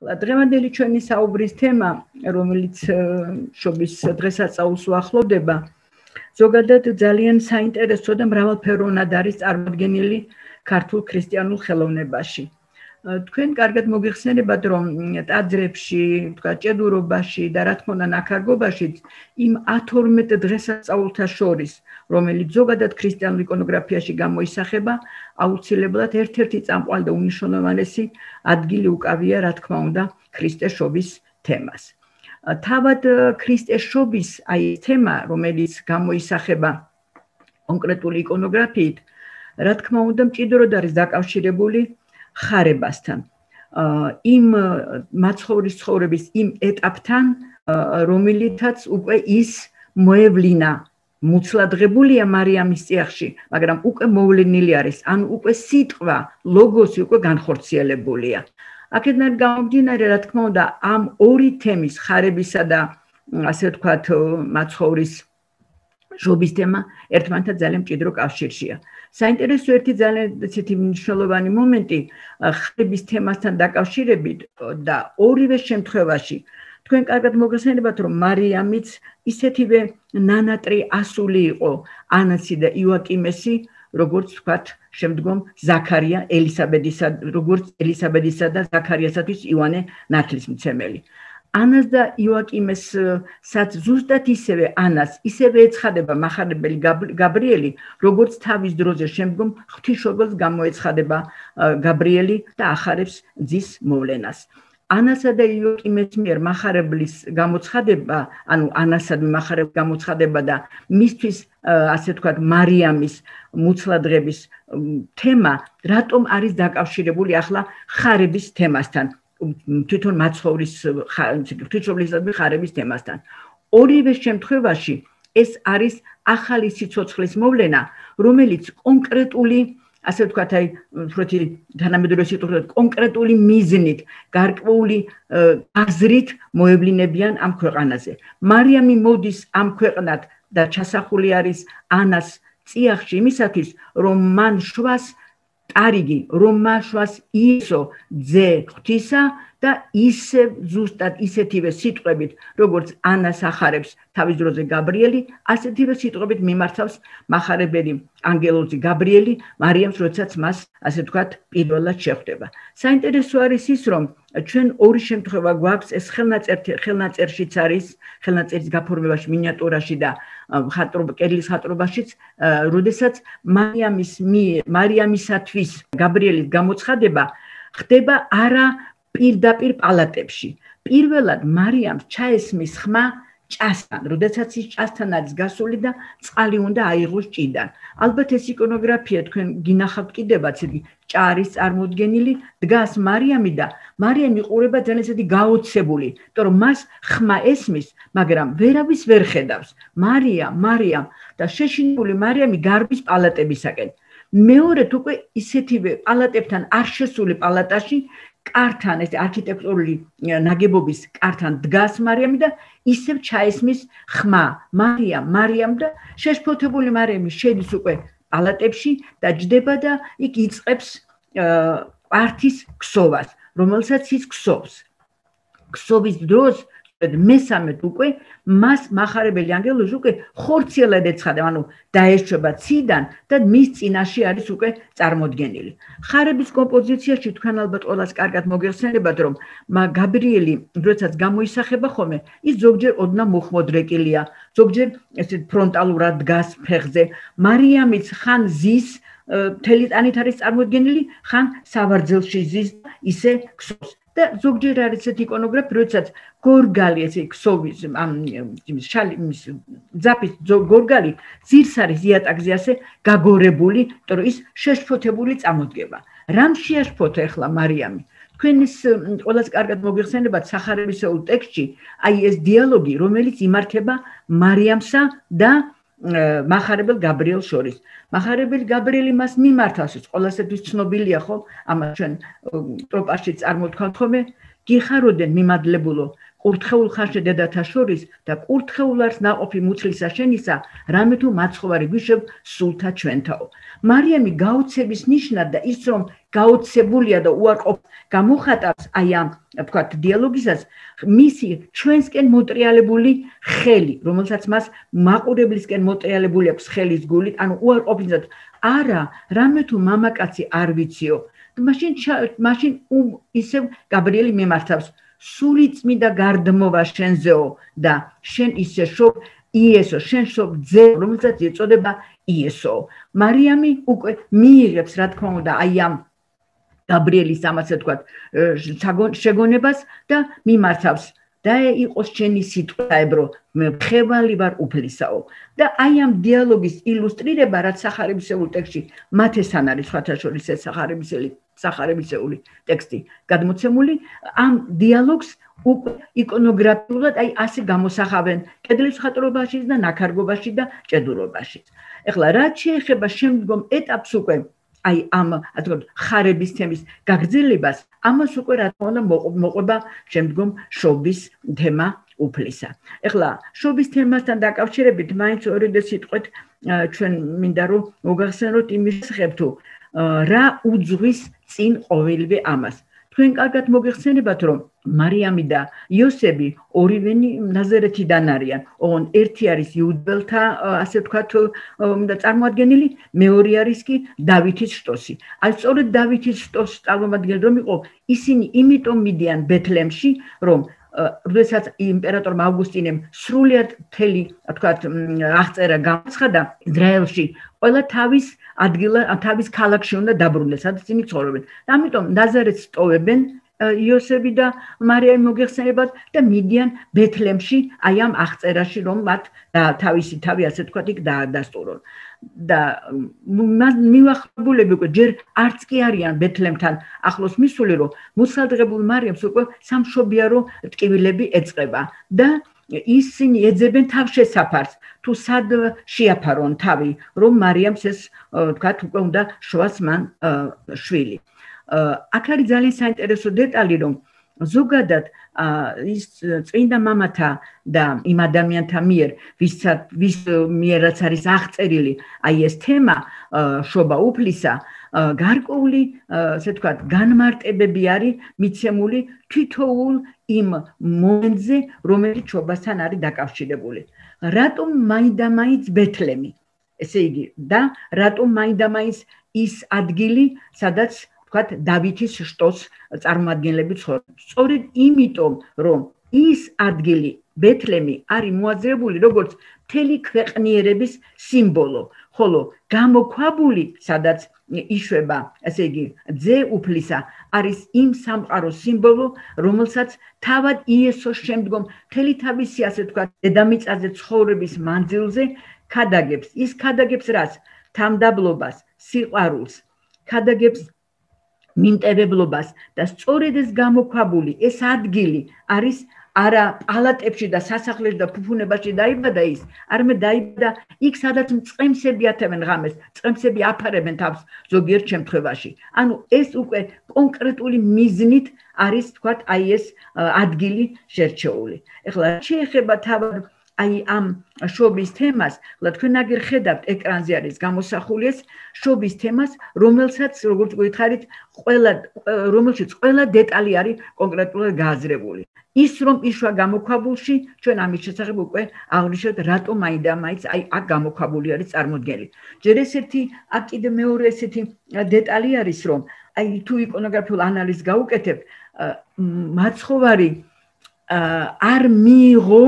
დღევანდელი ჩვენი საუბრის თემა, რომელიც შობის დღესასწაულს უახლოვდება, ზოგადად ძალიან საინტერესო და მრავალფეროვნად არის წარმოდგენილი ქართულ ქრისტიანულ ხელოვნებაში. თქვენ კარგად მოგიხსენებათ, რომ ტაძრებში, ჭედურობაში და რა თქმა უნდა ნაქარგობაში იმ 12 დღესასწაულთა შორის, რომელიც ზოგადად ქრისტიანულ იკონოგრაფიაში გამოისახება, აუცილებლად ერთ-ერთი წამყვანი და უმნიშვნელოვანესი ადგილი უკავია, რა თქმა უნდა, ქრისტეს შობის თემას. თავად ქრისტეს შობის აი თემა, რომელიც გამოისახება კონკრეტული იკონოგრაფიით, რა თქმა უნდა, მჭიდროდ არის დაკავშირებული ხარებასთან. იმ მაცხოვრის ცხოვრების იმ ეტაპთან, რომელითაც უკვე ის მოევლინა მუცლადღებულია მარიამის წიაღში, მაგრამ უკვე მოვლენილი არის, ანუ უკვე სიტყვა, ლოგოსი უკვე განხორციელებულია. აქედან გამომდინარე, რა თქმა უნდა, ამ ორი თემის, ხარებისა და ასე ვთქვათ, მაცხოვრის შობის თემა ერთმანეთთან ძალიან მჭიდრო კავშირშია. საინტერესო ერთი ძალიან ისეთი მნიშვნელოვანი მომენტი ხარების თემასთან დაკავშირებით და ორივე შემთხვევაში თქვენ კარგად მოგეხსენებათ, რომ მარიამიც ისეთივე ნანატრი ასული იყო ანასი და იოაკიმესი, როგორც ვთქვათ, შემდგომ ზაქარია ელისაბედისა, როგორც ელისაბედისა და ზაქარიასათვის იოანე ნათლისმცემელი. ანას და იოაკიმესაც ზუსტად ისევე ანას, ისევე ეცხადება მახარებელი გაბრიელი, როგორც თავის დროზე შემდგომ ღვთისმშობელს გამოეცხადება გაბრიელი და ახარებს ძის მოვლენას. ანასა და იოაკიმეს მიერ მახარებლის გამოცხადება, ანუ ანასადმი მახარებლის გამოცხადება და მისთვის, ასე ვთქვათ, მარიამის მუცლადღების თემა, რატომ არის დაკავშირებული ახლა ხარების თემასთან? თვითონ მაცხოვრის ღვთისმშობლისადმი ხარების თემასთან. ორივე შემთხვევაში ეს არის ახალი სიცოცხლის მოვლენა, რომელიც კონკრეტული, ასე ვთქვათ, აი, ვთქვათ, თანამედროვე სიტყვით, კონკრეტული მიზნით, გარკვეული აზრით მოევლინებიან ამ ქვეყანაზე. მარიამი მოდის ამ ქვეყნად და ჩასახული არის ანას წიაღში იმისათვის, რომ მან შვას ტარიგი, რომ მან შვას იესო ძე ღვთისა და ისე ზუსტად ისეთივე სიტყვებით, როგორც ანას ახარებს თავის დროზე გაბრიელი, ასეთივე სიტყვებით მიმართავს მახარებელი ანგელოზი გაბრიელი მარიამს, როდესაც მას, ასე ვთქვათ, პირველად შეხვდება. საინტერესო არის ის, რომ ჩვენ ორი შემთხვევა გვაქვს, ეს ხელნაწერშიც არის, ხელნაწერის გაფორმებაში, მინიატურაში და კედლის ხატრობაშიც, როდესაც მარიამისათვის გაბრიელის გამოცხადება ხდება არა პირდაპირ პალატებში. პირველად მარიამს ჩაესმის ხმა ჭასთან, როდესაც ის ჭასთან არის გასული და წყალი უნდა აიღოს ჭიდან. ალბათ ეს იკონოგრაფია თქვენ გინახავთ კიდევაც ჭა არის წარმოდგენილი, დგას მარიამი და მარიამი ყურება ძალიან ისეთი გაოცებული, იმიტომ რომ მას ხმა ესმის, მაგრამ ვერავის ვერ ხედავს. მარიამ და შეშინებული მარიამი გარბის პალატებისაკენ. მეორედ უკვე ისეთივე პალატებთან არ შესული პალატაში კართან, ეს არქიტექტურული ნაგებობის კართან დგას მარიამი და ისევ ჩაესმის ხმა მარიამ და შეშფოთებული მარიამი შედის უკვე პალატებში და ჯდება და იქ იწყებს კვართის ქსოვას, რომელსაც ის ქსოვს. ქსოვის დროს მესამედ უკვე მას მახარებელი ანგელოზი უკვე ხორციელად ეცხადება, ანუ დაეშვება ციდან და მის წინაშე არის უკვე წარმოდგენილი. ხარების კომპოზიციაში თქვენ ალბათ ყველას კარგად მოგეხსენებათ, რომ გაბრიელი, როდესაც გამოისახება ხოლმე, ის ზოგჯერ ოდნავ მუხმოდრეკილია, ზოგჯერ ესე ფრონტალურად დგას ფეხზე. მარიამიც ხან ზის, მთელი ტანით არის წარმოდგენილი, ხან სავარძელში ზის, ისე ქსოვს. და ზოგჯერ არის ესეთი იკონოგრაფია, როდესაც გორგალი, ესე ქსოვის, ძაფის გორგალი ძირს არის იატაკზე ასე გაგორებული, იმიტომ რომ ის შეშფოთებული წამოდგება. რამ შეაშფოთა ახლა მარიამი? თქვენ ის ყველას კარგად მოგეხსენებათ სახარებისეულ ტექსტში, აი ეს დიალოგი, რომელიც იმართება მარიამსა და მახარებელ გაბრიელს შორის. მახარებელი გაბრიელი მას მიმართავს, ეს ყველასათვის ცნობილია ხო? ამას ჩვენ ტროპაში წარმოთქვათ ხოლმე, გიხაროდენ მიმადლებულო, კურთხეულ ხარშე დედათა შორის და კურთხეულარს ნაყოფი მუცლისა შენისა, რამე თუ მაცხოვარი გვიშებ სულთა ჩვენთაო. მარიამი გაოცების ნიშნად და ის რომ გაოცებულია და უარყოფ გამოხატავს აი ამ ვთქვათ დიალოგისას მისი ჩვენსკენ მოტრიალებული ხელი, რომელსაც მას მაყურებლისკენ მოტრიალებული აქვს ხელის გულით, ანუ უარყოფითად არა, რამე თუ მამაკაცი არ ვიციო. მაშინ ისევ გაბრიელი მიმართავს სული წმინდა გარდმოვა შენზეო და შენ ისე შობ იესო, შენ შობ ძე, რომელსაც ეწოდება იესო. მარიამი უკვე მიიღებს, რა თქმა უნდა, აი ამ გაბრიელის ამასე თქვათ შეგონებას და მიმართავს და იყოს შენი სიტყვაებრო, მე ხევალი ვარ უფლისაო. და აი ამ დიალოგის ილუსტრირება, რაც სახარებისეულ ტექსტში მათესთან არის სხვათა შორის ეს სახარებისეული ტექსტი გადმოცემული, ამ დიალოგს უკვე იკონოგრაფიულად აი ასე გამოსახავენ კედლის მხატვრობაში და ნაქარგობაში და ჭედურობაში. ეხლა რაც შეეხება შემდგომ ეტაპს უკვე აი ამ ასე ვთქვათ ხარების თემის გაგრძელებას, ამას უკვე რა თქმა უნდა მოყვება შემდგომ შობის თემა უფლისა. ეხლა შობის თემასთან დაკავშირებით მაინც ორი სიტყვით ჩვენ მინდა რომ მოგახსენოთ იმის შესახებ თუ რა უძღვის წინ ყოველივე ამას. თქვენ კარგად მოგეხსენებათ რომ მარიამი და იოსები ორივენი ნაზარეთიდან არიან. ოღონდ ერთი არის იუდელთა ასე ვთქვათ წარმოადგენელი, მეორე არის კი დავითის შტოსი. აი სწორედ დავითის შტოს წარმოადგენელი რომ იყო, ისინი იმიტომ მიდიან ბეთლემში, რომ როდესაც იმპერატორ ავგუსტინემ სრულიად მთელი ვთქვათ აღწერა გამოცხადა ისრაელში, ყველა თავის თავის ქალაქში უნდა დაბრუნდეს, სადაც ისინი ცხოვრობენ. ამიტომ ნაზარეთს ტოვებენ იოსები და მარიამი მოგეხსენებათ და მიდიან ბეთლემში, აი ამ აღწერაში, რომ მათ თავისი თავი ასე ვთქვათ იქ დაადასტურონ. და მივახლებულები უკვე ჯერ არც კი არიან ბეთლემთან ახლოს მისული, რომ მოსალდღებულ მარიამს უკვე სამშობიარო ტკივილები ეწყება და ისინი ეძებენ თავშესაფარს, თუ სად შეაფარონ თავი, რომ მარიამს ეს ვთქვათ უკვე უნდა შვას მან შვილი. აქ არის ძალიან საინტერესო დეტალი, რომ ზოგადად ის წმინდა მამათა და იმ ადამიანთა მიერ, ვის მიერაც არის აღწერილი აი ეს თემა შობა უფლისა, გარკვეული ასე ვთქვათ განმარტებები არის მიცემული თითოეულ იმ მომენტზე, რომელიც შობასთან არის დაკავშირებული. რატომ მაინდამაინც ბეთლემი? ესე იგი, და რატომ მაინდამაინც ის ადგილი, სადაც დავითის შტოს წარმოადგენლები ცხოვრობენ. სწორედ იმიტომ, რომ ის ადგილი ბეთლემი არის მოაზრებული როგორც მთელი ქვეყნიერების სიმბოლო, ხოლო გამოქვაბული, სადაც იშვება, ესე იგი, ძე უფლისა, არის იმ სამყაროს სიმბოლო, რომელსაც თავად იესოს შემდგომ მთელი თავისი, ასე ვთქვათ, დედამიწაზე ცხოვრების მანძილზე ქადაგებს. ის ქადაგებს რას? თამდაბლობას, სიყვარულს, ქადაგებს მიმტევებლობას და სწორედ ეს გამოქვაბული, ეს ადგილი არის არა პალატებში და სასახლეში და ფუფუნებაში დაიბადა ის, არამედ დაიბადა იქ, სადაც მწყემსები ათევენ ღამეს, მწყემსები აფარებენ თავს ზოგიერთ შემთხვევაში. ანუ ეს უკვე კონკრეტული მიზნით არის, თქვათ, აი ეს ადგილი შერჩეული. ეხლა შეეხება თავად აი ამ შობის თემას, თქვენ აგერ ხედავთ ეკრანზე არის გამოსახული ეს შობის თემას, რომელსაც როგორც გითხარით, რომელშიც ყველა დეტალი არის კონკრეტულად გააზრებული. ის რომ იშვა გამოქვაბულში, ჩვენ ამის შესახებ უკვე აღნიშნეთ, რატომ მაინდამაინც აი აქ გამოქვაბული არის წარმოდგენილი. ჯერ ესეთი, აქ კიდე მეორე ესეთი დეტალი არის, რომ აი თუ იკონოგრაფიულ ანალიზს გაუკეთებ, მაცხოვარი არ მიიღო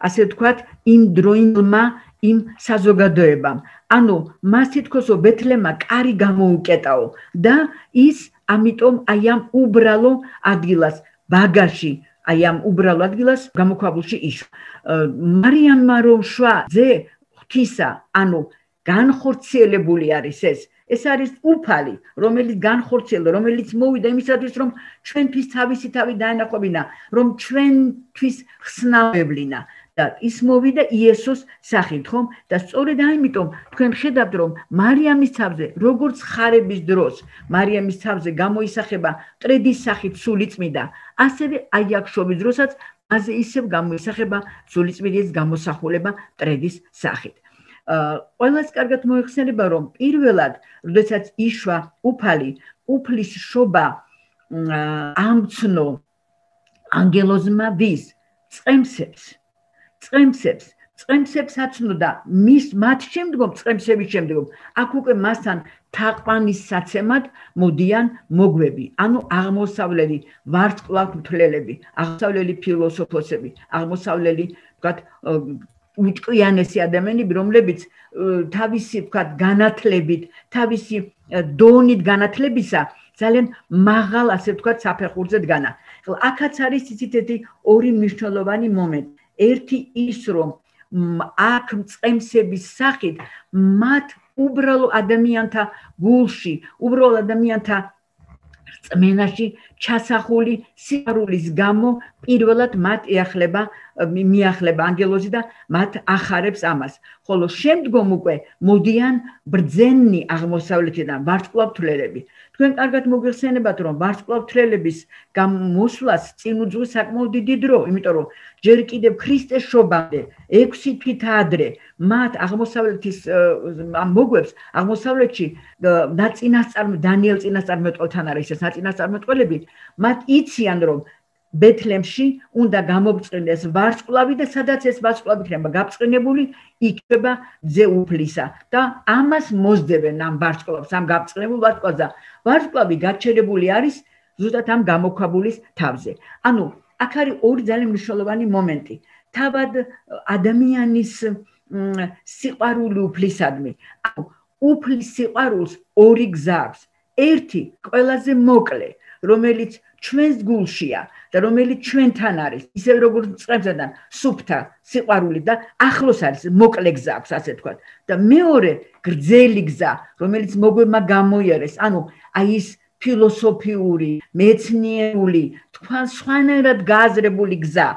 ასე ვთქვათ, იმ დროინდელმა იმ საზოგადოებამ. ანუ მას თითქოს ბეთლემმა კარი გამოუკეტაო და ის ამიტომ აი ამ უბრალო ადგილას, ბაგაში, აი ამ უბრალო ადგილას გამოქვაბულში იშვა. მარიამმა რომ შვა ძე ღვთისა, ანუ განხორციელებული არის ეს არის უფალი, რომელიც განხორციელდა, რომელიც მოვიდა იმისათვის, რომ ჩვენთვის თავისი თავი დაენახვებინა, რომ ჩვენთვის ხსნავებლინა. და ის მოვიდა იესოს სახით, ხომ? და სწორედ ამიტომ თქვენ ხედავთ, რომ მარიამის თავზე, როგორც ხარების დროს, მარიამის თავზე გამოისახება მტრედის სახით სული წმინდა, ასევე აი აქ შობის დროსაც მასზე ისევ გამოისახება სულიწმიდის გამოსახულება ტრედის სახით. ყველას კარგად მოიხსენება, რომ პირველად, როდესაც იშვა უფალი, უფლის შობა ამცნო ანგელოზმა ვის? წყემსებს აცნოდა მათ შემდგომ, წყემსების შემდგომ, აქ უკვე მასთან თაყვანის საცემად მოდიან მოგვები, ანუ აღმოსავლელი ვარსკვლავთმცვლელები, აღმოსავლელი ფილოსოფოსები, აღმოსავლელი, ვთქვათ, უჭკვიანესი ადამიანები, რომლებიც თავისი, ვთქვათ, განათლებით, თავისი დონით განათლებისა ძალიან მაღალ, ასე ვთქვათ, საფეხურზე დგანა. აქაც არის ისეთი ორი მნიშვნელოვანი მომენტი. ერთი ის, რომ აქ წყემსების სახით მათ უბრალო ადამიანთა გულში, უბრალო ადამიანთა რწმენაში ჩასახული სიყვარულის გამო პირველად მათ მიახლება ანგელოზი და მათ ახარებს ამას. ხოლო შემდგომ უკვე მოდიან ბრძენი აღმოსავლეთიდან ვარსკვლავთმცვლელები. თქვენ კარგად მოგეხსენებათ, რომ ვარსკვლავთმცლელების გამოსვლას წინ უძღვის საკმაოდ დიდი დრო, იმიტომ რომ ჯერ კიდევ ქრისტეს შობამდე 6 თვით ადრე მათ აღმოსავლეთის მოგვებს აღმოსავლეთში დანიელ წინასწარმეტყველთან არის ეს ნაწინასწარმეტყველები, მათ იციან, რომ ბეთლემში უნდა გამობწყინდეს ვარსკვლავი და სადაც ეს ვარსკვლავი იქნება გაბწყინებული, იქნება ძე უფლისა და ამას მოსდებენ ამ ვარსკვლავს, ამ გაბწყინებულ ვარსკვლავს და ვარსკვლავი გაჩერებული არის ზუსტად ამ გამოქვაბულის თავზე. ანუ აქ არის ორი ძალიან მნიშვნელოვანი მომენტი. თავად ადამიანის სიყვარული უფლისადმი. ანუ უფლის სიყვარულს ორი გზა აქვს. ერთი ყველაზე მოკლე, რომელიც ჩვენს გულშია და რომელიც ჩვენთან არის, ისე როგორც წყემსთან სუფთა სიყვარული და ახლოს არის, მოკლე გზა აქვს, ასე თქვა. და მეორე გრძელი გზა, რომელიც მოგვებმა გამოიარეს, ანუ აი ის ფილოსოფიური, მეცნიერული, თქვენ სხვანაირად გააზრებული გზა,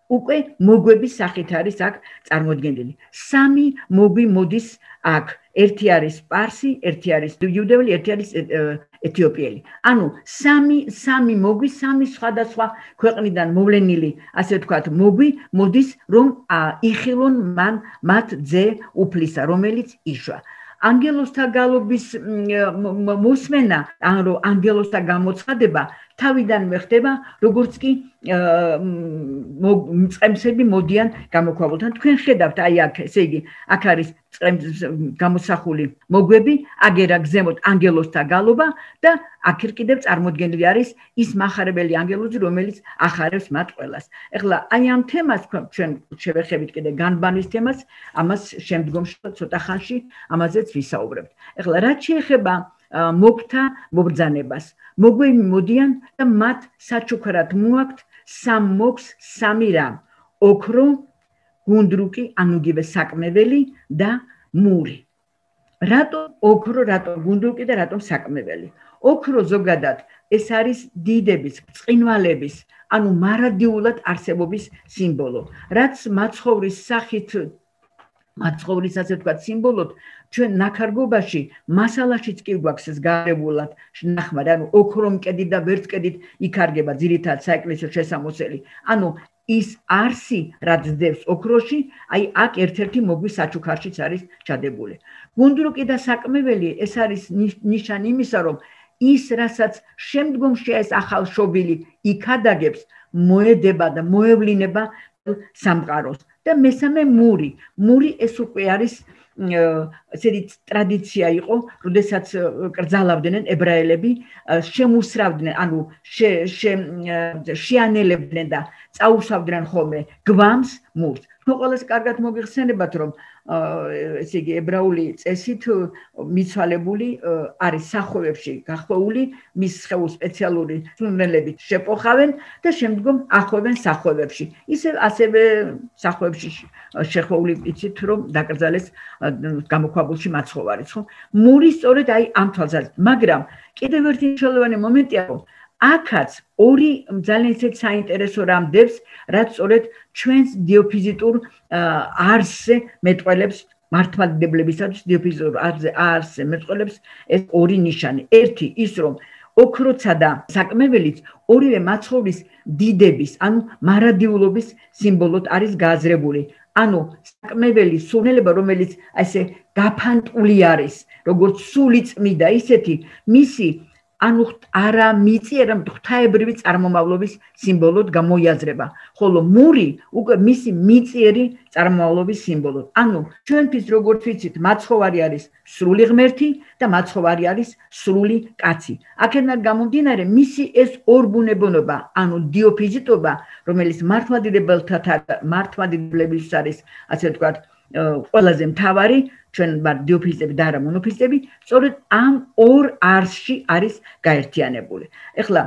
უკვე მოგვების სახით არის აქ წარმოდგენილი. სამი მოგვი მოდის აქ. ერთი არის სპარსი, ერთი არის იუდეული, ერთი არის ეთიოპიელი. ანუ სამი მოგვი, სამი სხვადასხვა ქვეყნიდან მოვლენილი, ასე ვთქვათ, მოგვი მოდის, რომ იხილონ მათ ძე უფლისა, რომელიც იშვა. ანგელოზთა გალობის მოსმენა, ანუ ანგელოზთა გამოცხადება თავიდანვე ხდება, როგორც კი წყემსები მოდიან გამოქვაბულთან. თქვენ ხედავთ, აი აქ, ესე იგი, აქ არის გამოსახული მოგვები, აგერა გზემოთ ანგელოზთა გალობა და აქ კიდევ წარმოდგენილი არის ის მახარებელი ანგელოზი, რომელიც ახარებს მათ ყველას. ეხლა აი ამ თემას ჩვენ შევეხებით კიდე განბანის თემას, ამას შემდგომში ცოტა ხანში ამაზეც ვისაუბრებთ. ეხლა რაც შეეხება მოგვთა მობრძანებას. მოგვები მოდიან და მათ საჩუქრად მოაქვთ სამ მოგს სამი რამ: ოქრო, გუნდრუკი, ანუ იგივე საკმეველი და მური. რატომ ოქრო, რატომ გუნდრუკი და რატომ საკმეველი? ოქრო ზოგადად ეს არის დიდების, ბრწყინვალების, ანუ მარადიულად არსებობის სიმბოლო, რაც მაცხოვრის სახით მაცხოვრის ასე ვთქვათ სიმბოლოდ ჩვენ ნაქარგობაში მასალაშიც კი გვაქვს ეს გარებულად ნახმარი, ანუ ოქრო მკედით და ვერცხლით იქარგება ძირითადად საეკლესიო შესამოსელი. ანუ ის არსი, რაც დევს ოქროში, აი აქ ერთ-ერთი მოგვის საჩუქარშიც არის ჩადებული. გუნდრუკი და საკმეველი ეს არის ნიშანი იმისა, რომ ის, რასაც შემდგომში ეს ახალშობილი იქადაგებს, მოედება და მოევლინება სამყაროს. და მესამე მური. მური ეს უკვე არის ესეთი ტრადიცია იყო, როდესაც კრძალავდნენ ებრაელები, შემუსრავდნენ, ანუ შეანელებდნენ და წაუსავდნენ ხოლმე გვამს მურს. ყველას კარგად მოგიხსენებათ, რომ ესე იგი ებრაული წესით მიცვალებული არის სახოვებში გახვეული, მის სხეულს სპეციალური სუნელებით შეპოხავენ და შემდგომ ახვევენ სახოვებში. ასევე სახოვებში შეხვეული იცით, რომ დაკრძალეს გამოქვაბულში მაცხოვარიც, ხო? მური სწორედ აი ამ თვალსაზრისით, მაგრამ კიდევ ერთი მნიშვნელოვანი მომენტია, რომ აქაც ორი ძალიან ისეთ საინტერესო რამ დევს, რაც სწორედ ჩვენს დიოფიზიტურ არსზე მეტყველებს, მართლმადიდებლებისათვის დიოფიზიტურ არსზე მეტყველებს ეს ორი ნიშანი. ერთი ის, რომ ოქროცა და საკმეველიც ორივე მაცხოვრის დიდების, ანუ მარადიულობის სიმბოლოდ არის გააზრებული. ანუ საკმეველი სულელება, რომელიც ასე გაფანტული არის, როგორც სული წმიდა, ისეთი მისი ანუ არა მიწი, არამედ ღვთაებრივი წარმომავლობის სიმბოლოდ გამოიაზრება. ხოლო მური უკვე მისი მიწიერი წარმომავლობის სიმბოლოდ. ანუ ჩვენთვის როგორც ვიცით, მაცხოვარი არის სრული ღმერთი და მაცხოვარი არის სრული კაცი. აქედან გამომდინარე, მისი ეს ორბუნებონობა, ანუ დიოფიზიტობა, რომელიც მართლმადიდებლების არის, ასე ვთქვათ, ყველაზე მთავარი, ჩვენ ვართ დიოფიზიტები და არა მონოფიზიტები, სწორედ ამ ორ არსში არის გაერთიანებული. ეხლა,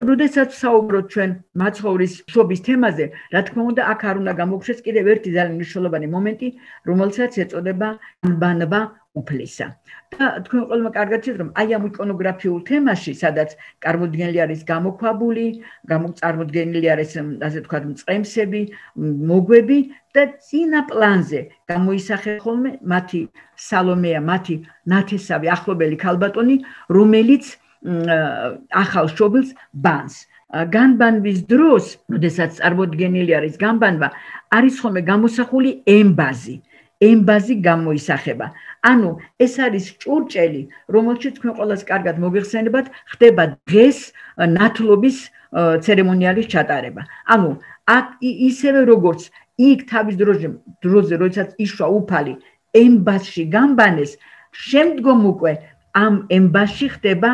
როდესაც საუბრობთ ჩვენ მაცხოვრის მშობის თემაზე, რა თქმა უნდა, აქ არ უნდა გამოგხსნას კიდევ ერთი ძალიან მნიშვნელოვანი მომენტი, რომელსაც ეწოდება ანბანვა უფლისა. და თქვენ ყველმა კარგად იცით, რომ აი ამ იკონოგრაფიულ თემაში, სადაც წარმოდგენილი არის გამოქვაბული, წარმოდგენილი არის, ასე ვთქვათ, მწყემსები, მოგვები და წინა პლანზე გამოისახება ხოლმე მათი სალომეა, მათი ნათესავი ახლობელი ქალბატონი, რომელიც ახალ შობილს ბანს. განბანვის დროს, როდესაც წარმოდგენილი არის განბანვა, არის ხოლმე გამოსახული ემბაზი გამოისახება. ანუ ეს არის ჭურჭელი, რომელშიც თქვენ ყველას კარგად მოგეხსენებათ, ხდება დღეს ნათლობის ცერემონიალის ჩატარება. ანუ აქ ისევე როგორც იქ თავის დროზე, როდესაც იშვა უფალი ემბაზში განბანეს, შემდგომ უკვე ამ ემბაზში ხდება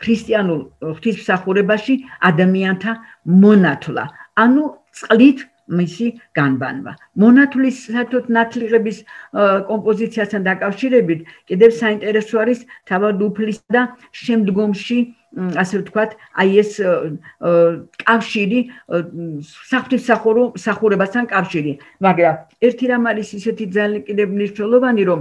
ქრისტიანულ ღვთისმსახურებაში ადამიანთა მონათლა. ანუ წყლით მისი განბანვა. მონათლის საერთოდ ნათლიღების კომპოზიციასთან დაკავშირებით კიდევ საინტერესო არის თავად უფლისა და შემდგომში, ასე ვთქვათ, აი ეს კავშირი საღვთისმსახურებასთან კავშირი. მაგრამ ერთი რამ არის ისეთი ძალიან კიდევ მნიშვნელოვანი, რომ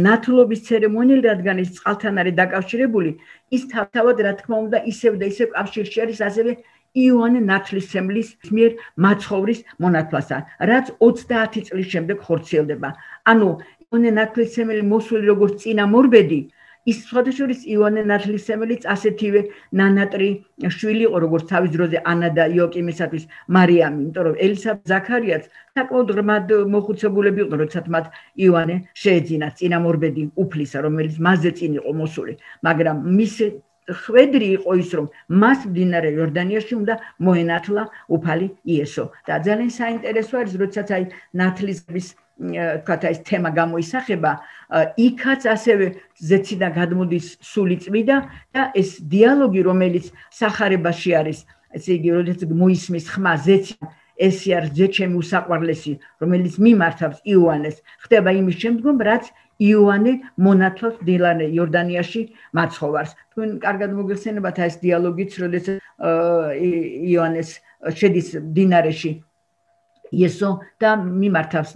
ნათლობის ცერემონიალი, რადგან ის წყალთან არის დაკავშირებული, ის თავად რა თქმა უნდა ისევ და ისევ კავშირში არის ასევე იოანე ნათლისმცემლის მიერ მაცხოვრის მონათლასთან, რაც 30 წლის შემდეგ ხორციელდება. ანუ იოანე ნათლისმცემელი მოსული როგორც წინამორბედი, ის სხვადასხვა იოანე ნათლისმცემელიც ასეთივე ნანატრი შვილი იყო, როგორც თავის დროზე ანა და იოაკიმისათვის მარიამი, იმიტომ რომ ელისაბედ ზაქარიაც საკმაოდ ღრმად მოხუცებულები იყვნენ, როდესაც მათ იოანე შეეძინათ წინამორბედი უფლისა, რომელიც მასზე წინ იყო მოსული, მაგრამ მის ხვედრი იყო ის, რომ მას მდინარე იორდანიაში უნდა მოენათლა უფალი იესო. და ძალიან საინტერესო არის, როდესაც აი ნათლისღების თქვათ აი ეს თემა გამოისახება, იქაც ასევე ზეციდან გადმოდის სული წმიდა და ეს დიალოგი, რომელიც სახარებაში არის, ესე იგი, როდესაც მოისმის ხმა ზეციდან, ესე არის ძე ჩემი უსაყვარლესი, რომელიც მიმართავს იოანეს, ხდება იმის შემდგომ, რაც იოანე მონათლავს მდინარე იორდანიაში მაცხოვარს. თქვენ კარგად მოგეხსენებათ ეს დიალოგიც, როდესაც იოანეს შედის მდინარეში იესო და მიმართავს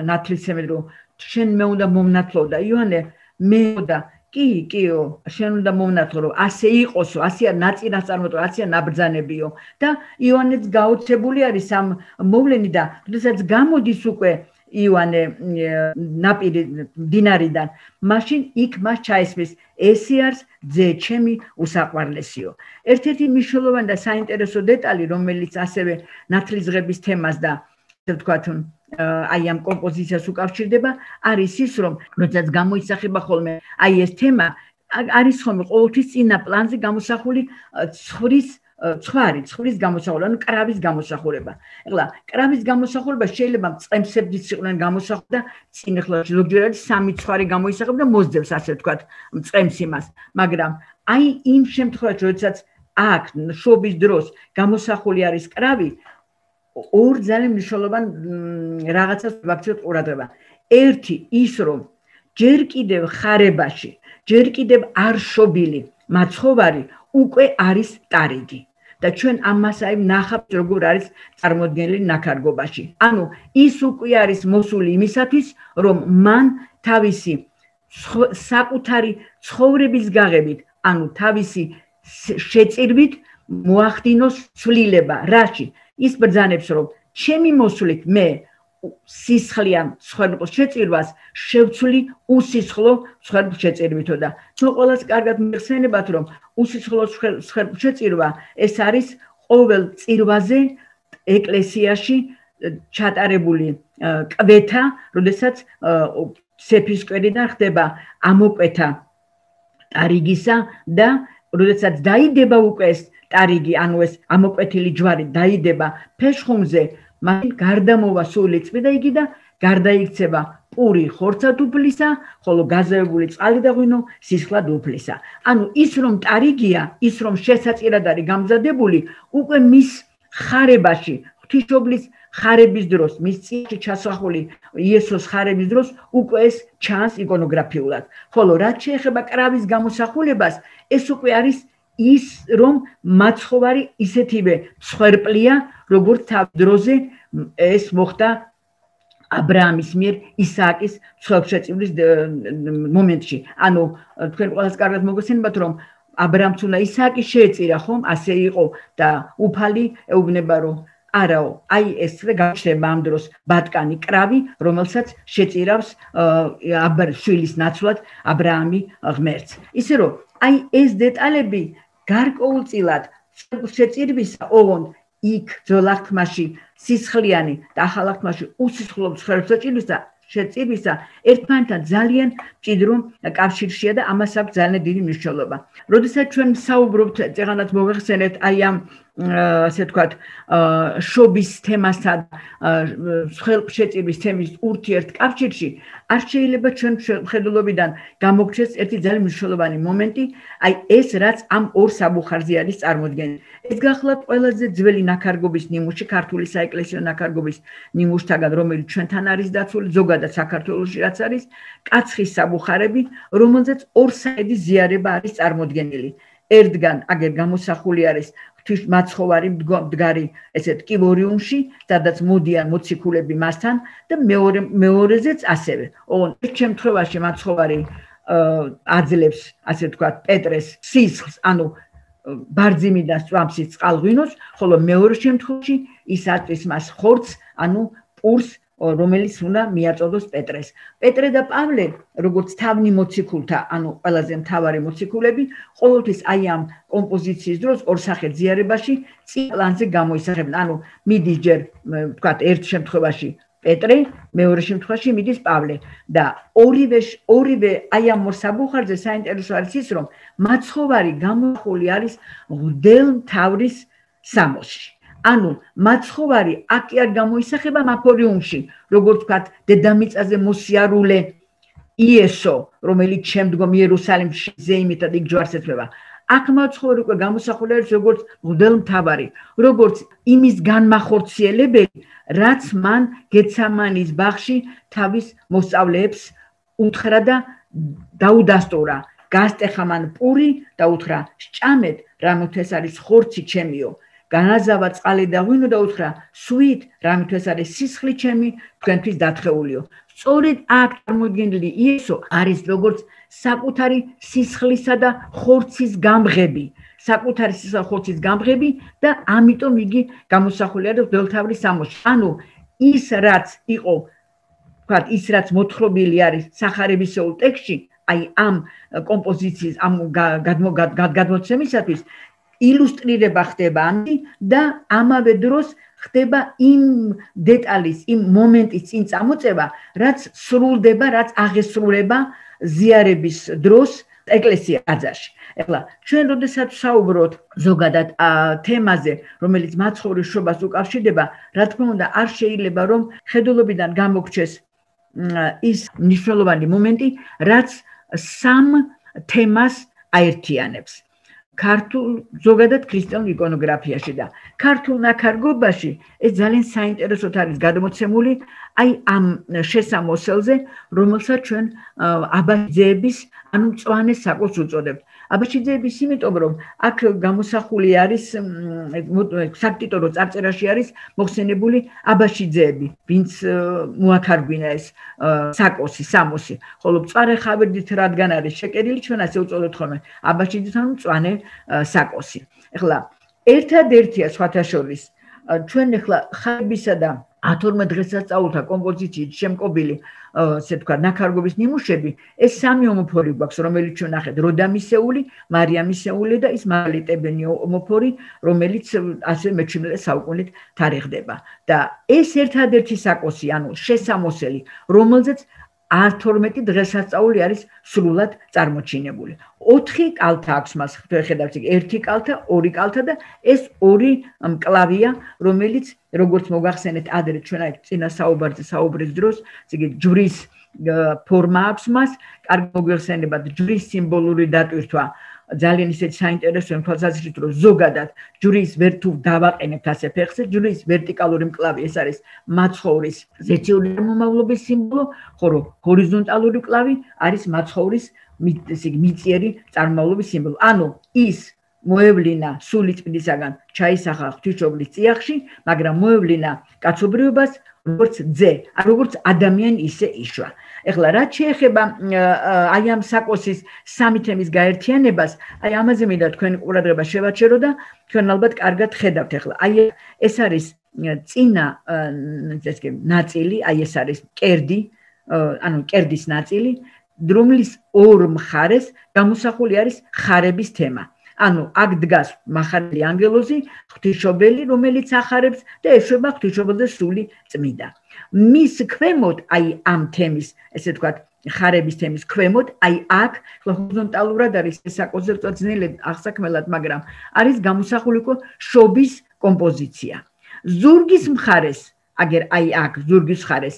ნათლისმცემელს, რომ შენ მე უნდა მომნათლო და იოანე მე და კიო, შენ უნდა მომნათლო, რომ ასე იყოსო, ასეა ნაწინასწარმეტყველო, ასეა ნაბრძანებიო და იოანეც გაოცებული არის ამ მოვლენი და როდესაც გამოდის უკვე იოანე ნაპირი მდინარიდან, მაშინ იქ მას ჩაესმის, ესე არის ძე ჩემი უსაყვარლესიო. ერთ-ერთი მნიშვნელოვანი და საინტერესო დეტალი, რომელიც ასევე ნათლისღების თემას და ასე ვთქვათ, აი ამ კომპოზიციას უკავშირდება, არის ის, რომ როდესაც გამოისახება ხოლმე აი ეს თემა, არის ხოლმე ყოველთვის წინა პლანზე გამოსახული ცხვრის გამოსახულება, ანუ კრავის გამოსახულება. ეხლა კრავის გამოსახულება შეიძლება მწყემსებიც იყვნენ გამოსახული და წინ ეხლა ზოგჯერ არის სამი ცხვარი გამოისახება და მოსძებს, ასე ვთქვათ, მწყემს იმას. მაგრამ აი იმ შემთხვევაში, როდესაც აქ შობის დროს გამოსახული არის კრავი, ორ ძალიან მნიშვნელოვან რაღაცას ვაქცევთ ყურადღება. ერთი ის, რომ ჯერ კიდევ ხარებაში, ჯერ კიდევ არ შობილი მაცხოვარი უკვე არის ტარიგი და ჩვენ ამას აი ნახავთ როგორ არის წარმოდგენილი ნაქარგობაში. ანუ ის უკვე არის მოსული იმისათვის, რომ მან თავისი საკუთარი ცხოვრების გაღებით, ანუ თავისი შეწირვით მოახდინოს ცვლილება, რაში ის ბრძანებს, რომ ჩემი მოსვლით მე სისხლიან მსხვერპლ შეწირვას შევცვლი უსისხლო მსხვერპლ შეწირვითო და თუ ყველას კარგად მიხსენებათ რომ უსისხლო მსხვერპლ შეწირვა ეს არის ყოველ წირვაზე ეკლესიაში ჩატარებული კვეთა, როდესაც სეფისკვერიდან ხდება ამოკვეთა ტარიგისა და როდესაც დაიდება უკვე ეს ტარიგი, ანუ ეს ამოკვეთილი ჯვარი დაიდება ფეშხუმზე, მაშინ გარდამოვა სული წვიდა იგი და გარდაიქცება პური ხორცად უფლისა, ხოლო გაზევებული წყალი და ღვინო სისხლად უფლისა. ანუ ის რომ ტარიგია, ის რომ შესაწირად არის გამზადებული, უკვე მის ხარებაში, ღვთისმშობლის ხარების დროს, მის წინაშე ჩასახული იესოს ხარების დროს უკვე ეს ჩანს იკონოგრაფიულად. ხოლო რაც შეეხება კრავის გამოსახულებას, ეს უკვე არის ის რომ მაცხოვარი ისეთივე მსხვერპლია, როგორც თავ დროზე ეს მოხდა აბრაამის მიერ ისააკის მსხვერპლშეწირვის მომენტში. ანუ თქვენ ყველას კარგად მოგესწრებათ რომ აბრაამს უნდა ისააკი შეეწირა, ხომ? ასე იყო და უფალი ეუბნება რომ არაო, აი ესრე გაჩნდება ამ დროს ბატკანი კრავი, რომელსაც შეწირავს შვილის ნაცვლად აბრაამი ღმერთს. ისე რომ აი ეს დეტალები გარკვეულწილად შეწირვისა ოღონდ იქ ძოლახთმაში სისხლიანი და ახალახთმაში უსისხლო შეწირვისა ერთმანეთთან ძალიან მჭიდრო კავშირშია და ამას აქვს ძალიან დიდი მნიშვნელობა. როდესაც ჩვენ საუბრობთ, წეღანაც მოვეხსენეთ აი ამ ასე ვთქვათ, შობის თემასა და ხელშეწირვის თემის ურთიერთკავშირში, არ შეიძლება ჩვენ ხედულობიდან გამოგჩეს ერთი ძალიან მნიშვნელოვანი მომენტი, აი ეს რაც ამ ორ საბუხარზე არის წარმოდგენილი. ეს გახლავთ ყველაზე ძველი ნაქარგობის ნიმუში, ქართული საეკლესიო ნაქარგობის ნიმუშთაგან, რომელიც ჩვენთან არის დაცული, ზოგადად საქართველოში რაც არის, კაცხის საბუხარები, რომელზეც ორსაედი ზიარება არის წარმოდგენილი. ერთგან აგერ გამოსახული არის მაცხოვარი მდგარი ესეთ კივორიუმში, სადაც მოდიან მოციქულები მასთან და მეორეზეც ასევე. ოღონდ ერთ შემთხვევაში მაცხოვარი აძლევს, ასე ვთქვათ, პეტრეს სისხლს, ანუ ბარძიმიდან სწვამს წყალღვინოს, ხოლო მეორე შემთხვევაში ის აწვის მას ხორცს, ანუ პურს, რომელიც უნდა მიაწოდოს პეტრეს. პეტრე და პავლე, როგორც თავნი მოციქულთა, ანუ ყველაზე მთავარი მოციქულები, ყოველთვის აი ამ კომპოზიციის დროს ორსახე ზიარებაში წინ პლანზე გამოისახებენ. ანუ მიდის ჯერ, ვთქვათ, ერთ შემთხვევაში პეტრე, მეორე შემთხვევაში მიდის პავლე და ორივე აი ამ საბუხარზე საინტერესო არის ის, რომ მაცხოვარი გამოსახული არის მღვდელმთავრის სამოსში. ანუ მაცხოვარი აქ არ გამოისახება მაფორიუმში, როგორც ვთქვათ, დედამიწაზე მოსიარულე იესო, რომელიც შემდგომ იერუსალიმში ზეიმითად იქ ჯვარს ეცვება. აქ მაცხოვარი უკვე გამოსახული არის როგორც მღვდელმთავარი, როგორც იმის განმახორციელებელი, რაც მან გეცამანის ბაღში თავის მოსწავლეებს უთხრა და დაუდასტურა. გასტეხა მან პური და უთხრა: "სჭამეთ, რამოთ ეს არის ხორცი ჩემიო." განაზავა წყალი და ღვინო და უთხრა: "სვით, რამით ეს არის სისხლი ჩემი, თქვენთვის დათხეულიო." სწორედ აქ წარმოდგენილი იესო არის როგორც საკუთარი სისხლისა და ხორცის გამღები, საკუთარი სისხლისა და ხორცის გამღები და ამიტომ იგი გამოსახული არის მღვდელმთავრის სამოსში. ანუ ის რაც იყო, ვთქვათ, ის რაც მოთხრობილი არის სახარებისეულ ტექსტში, აი ამ კომპოზიციის, ამ გადმოცემისათვის ილუსტრირება ხდება ამი და ამავე დროს ხდება იმ დეტალის, იმ მომენტის წინ წამოწევა, რაც სრულდება, რაც აღესრულება ზიარების დროს ეკლესია ტაძარში. ეხლა ჩვენ როდესაც ვსაუბრობთ ზოგადად თემაზე, რომელიც მაცხოვრის შობას უკავშირდება, რა თქმა უნდა, არ შეიძლება რომ ხედულობიდან გამოგჩეს ის მნიშვნელოვანი მომენტი, რაც სამ თემას აერთიანებს. ქართულ ზოგადად ქრისტიანულ იკონოგრაფიაში და ქართულ ნაქარგობაში ეს ძალიან საინტერესოდ არის გადმოცემული აი ამ შესამოსელზე, რომელსაც ჩვენ აბაშიძეების, ანუ მწვანე საკვებს უწოდებთ. აბაშიძეების იმიტომ, რომ აქ გამოსახული არის საქტიტორო წარწერაში არის მოხსენებული აბაშიძეები, ვინც მოაქარგვინა ეს საკოსი, სამოსი. ხოლო მწვანე ხავერდით რადგან არის შეკერილი, ჩვენ ასე უწოდებთ ხოლმე აბაშიძის, ანუ მწვანე საკოსი. ეხლა ერთადერთია სხვათა შორის ჩვენ ეხლა ხარებისა და 12 დღესასწაულთა კომპოზიციით შემკობილი, ასე თქვა, ნაქარგობის ნიმუშები, ეს 3 ომოფორი გვაქვს, რომელიც ჩვენ ნახეთ, როდამისეული, მარიამისეული და ის მალიტებენი ომოფორი, რომელიც ასე მე-17 საუკუნით თარიღდება. და ეს ერთადერთი საკოსი, ანუ შესამოსელი, რომელზეც 12 დღესასწაული არის სრულად წარმოჩინებული. 4 კალთა აქვს მას, ხედავთ, 1 კალთა, 2 კალთა და ეს 2 მკლავია, რომელიც როგორც მოგახსენეთ, ადრე ჩვენ აი წინა საუბრის დროს, იგი ჯვრის ფორმა აქვს მას, კარგი მოგეხსენებათ, ჯვრის სიმბოლური დატვირთვა ძალიან ისეთ საინტერესოა თვალსაზრისით, რომ ზოგადად ჯვრის ვერ თუ დავაყენებთ ასე ფეხზე, ჯვრის ვერტიკალური მკლავი ეს არის მაცხოვრის ზეციური მომავლობის სიმბოლო, ხოლო ჰორიზონტალური მკლავი არის მაცხოვრის მიწიერი წარმომავლობის სიმბოლო. ანუ ის მოევლინა სულიწმიდისაგან ჩაისახა ღვთისმშობლის წიაღში, მაგრამ მოევლინა კაცობრიობას როგორც ძე, როგორც ადამიანი ისე იშვა. ეხლა რაც შეეხება აი ამ საკოსის 3 თემის გაერთიანებას, აი ამაზე მინდა თქვენი ყურადღება შევაჩერო და თქვენ ალბათ კარგად ხედავთ ეხლა. აი ეს არის წინა ნაწილი, აი ეს არის კერდი, ანუ კერდის ნაწილი, რომლის ორ მხარეს გამოსახული არის ხარების თემა. ანუ აქ დგას მახარელი ანგელოზი, ღვთისმშობელი, რომელიც ახარებს და ეშვება ღვთისმშობელზე სული წმიდა. მის ქვემოთ, აი ამ თემის, ესე ვთქვათ, ხარების თემის ქვემოთ, აი აქ ჰორიზონტალურად არის საკოზე ძნელად აღსაქმელად, მაგრამ არის გამოსახული შობის კომპოზიცია. ზურგის მხარეს, აგერ აი აქ ზურგის მხარეს,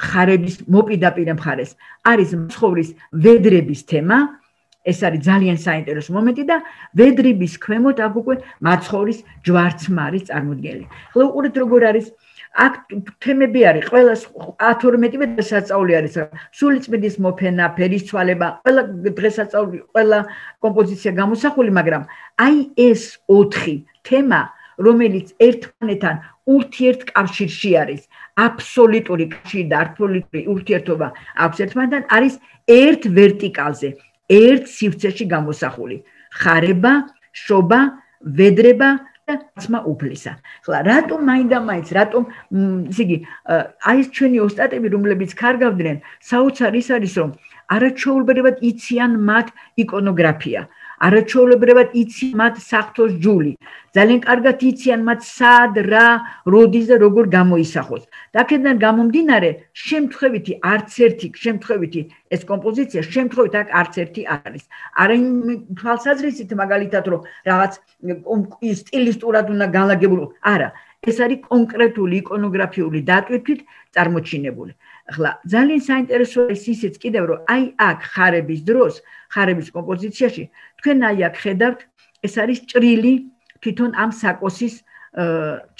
ხარების მოპირდაპირე მხარეს არის მაცხოვრის ვედრების თემა. ეს არის ძალიან საინტერესო მომენტი და ვედრების ქვემოთ აქ უკვე მაცხოვრის ჯვარცმარის წარმოდგენილი. ახლა უყურეთ როგორ არის აქ თემები არის, ყველა 12 დღესასწაული არის, სულიწმიდის მოფენა, ფერისცვალება, ყველა დღესასწაული, ყველა კომპოზიცია გამოსახული, მაგრამ აი ეს 4 თემა, რომელიც ერთმანეთთან ურთიერთკავშირში არის, აბსოლუტური კავშირი და აბსოლუტური ურთიერთობა აქვს ერთმანეთთან, არის ერთ ვერტიკალზე. ერთ სივრცეში გამოსახული ხარება, შობა, ვედრება და ცმა უფლისა. ხლა რატომ მაინდა-მაინც, რატომ ისე იგი აი ეს ჩვენი ოსტატები, რომლებიც ქარგავდნენ, საოცარი ის არის, რომ არაჩვეულებრივად იციან მათ იკონოგრაფია, არაჩვეულებრივად იციან მათ საღვთოს ჯული, ძალიან კარგად იციან მათ სად, რა, როდის და როგორ გამოისახოს. და აქედან გამომდინარე, შემთხვევითი არც ერთი, შემთხვევითი ეს კომპოზიცია, შემთხვევით აქ არც ერთი არის. არა იმ თვალსაზრისით მაგალითად, რომ რაღაც სტილისტურად უნდა განლაგებული, არა, ეს არის კონკრეტული იკონოგრაფიული დატვირთვით წარმოჩინებული. ახლა ძალიან საინტერესოა ისიც კიდევ, რომ აი აქ ხარების დროს, ხარების კომპოზიციაში, თქვენ აი აქ ხედავთ, ეს არის ჭრილი თვითონ ამ საკოსის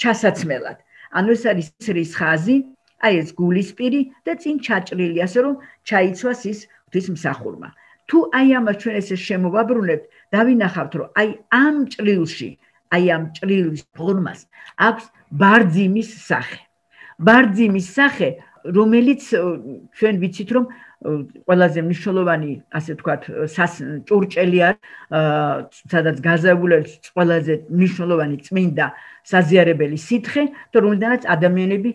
ჩასაცმელად. ანუ ეს არის ცრის ხაზი, აი ეს გულისპირი და წინ ჩაჭრილი, ასე რომ ჩაიცვას ის ღვთისმსახურმა. თუ აი ამას ჩვენ ესე შემოვაბრუნებთ, დავინახავთ, რომ აი ამ ჭრილში, აი ამ ჭრილის ფორმას აქვს ბარძიმის სახე. ბარძიმის სახე, რომელიც ჩვენ ვიცით, რომ ყველაზე მნიშვნელოვანი, ასე ვთქვათ, ჭურჭელი არის, სადაც გაზაფხული არის ყველაზე მნიშვნელოვანი წმინდა საზიარებელი სითხე, და რომელიდანაც ადამიანები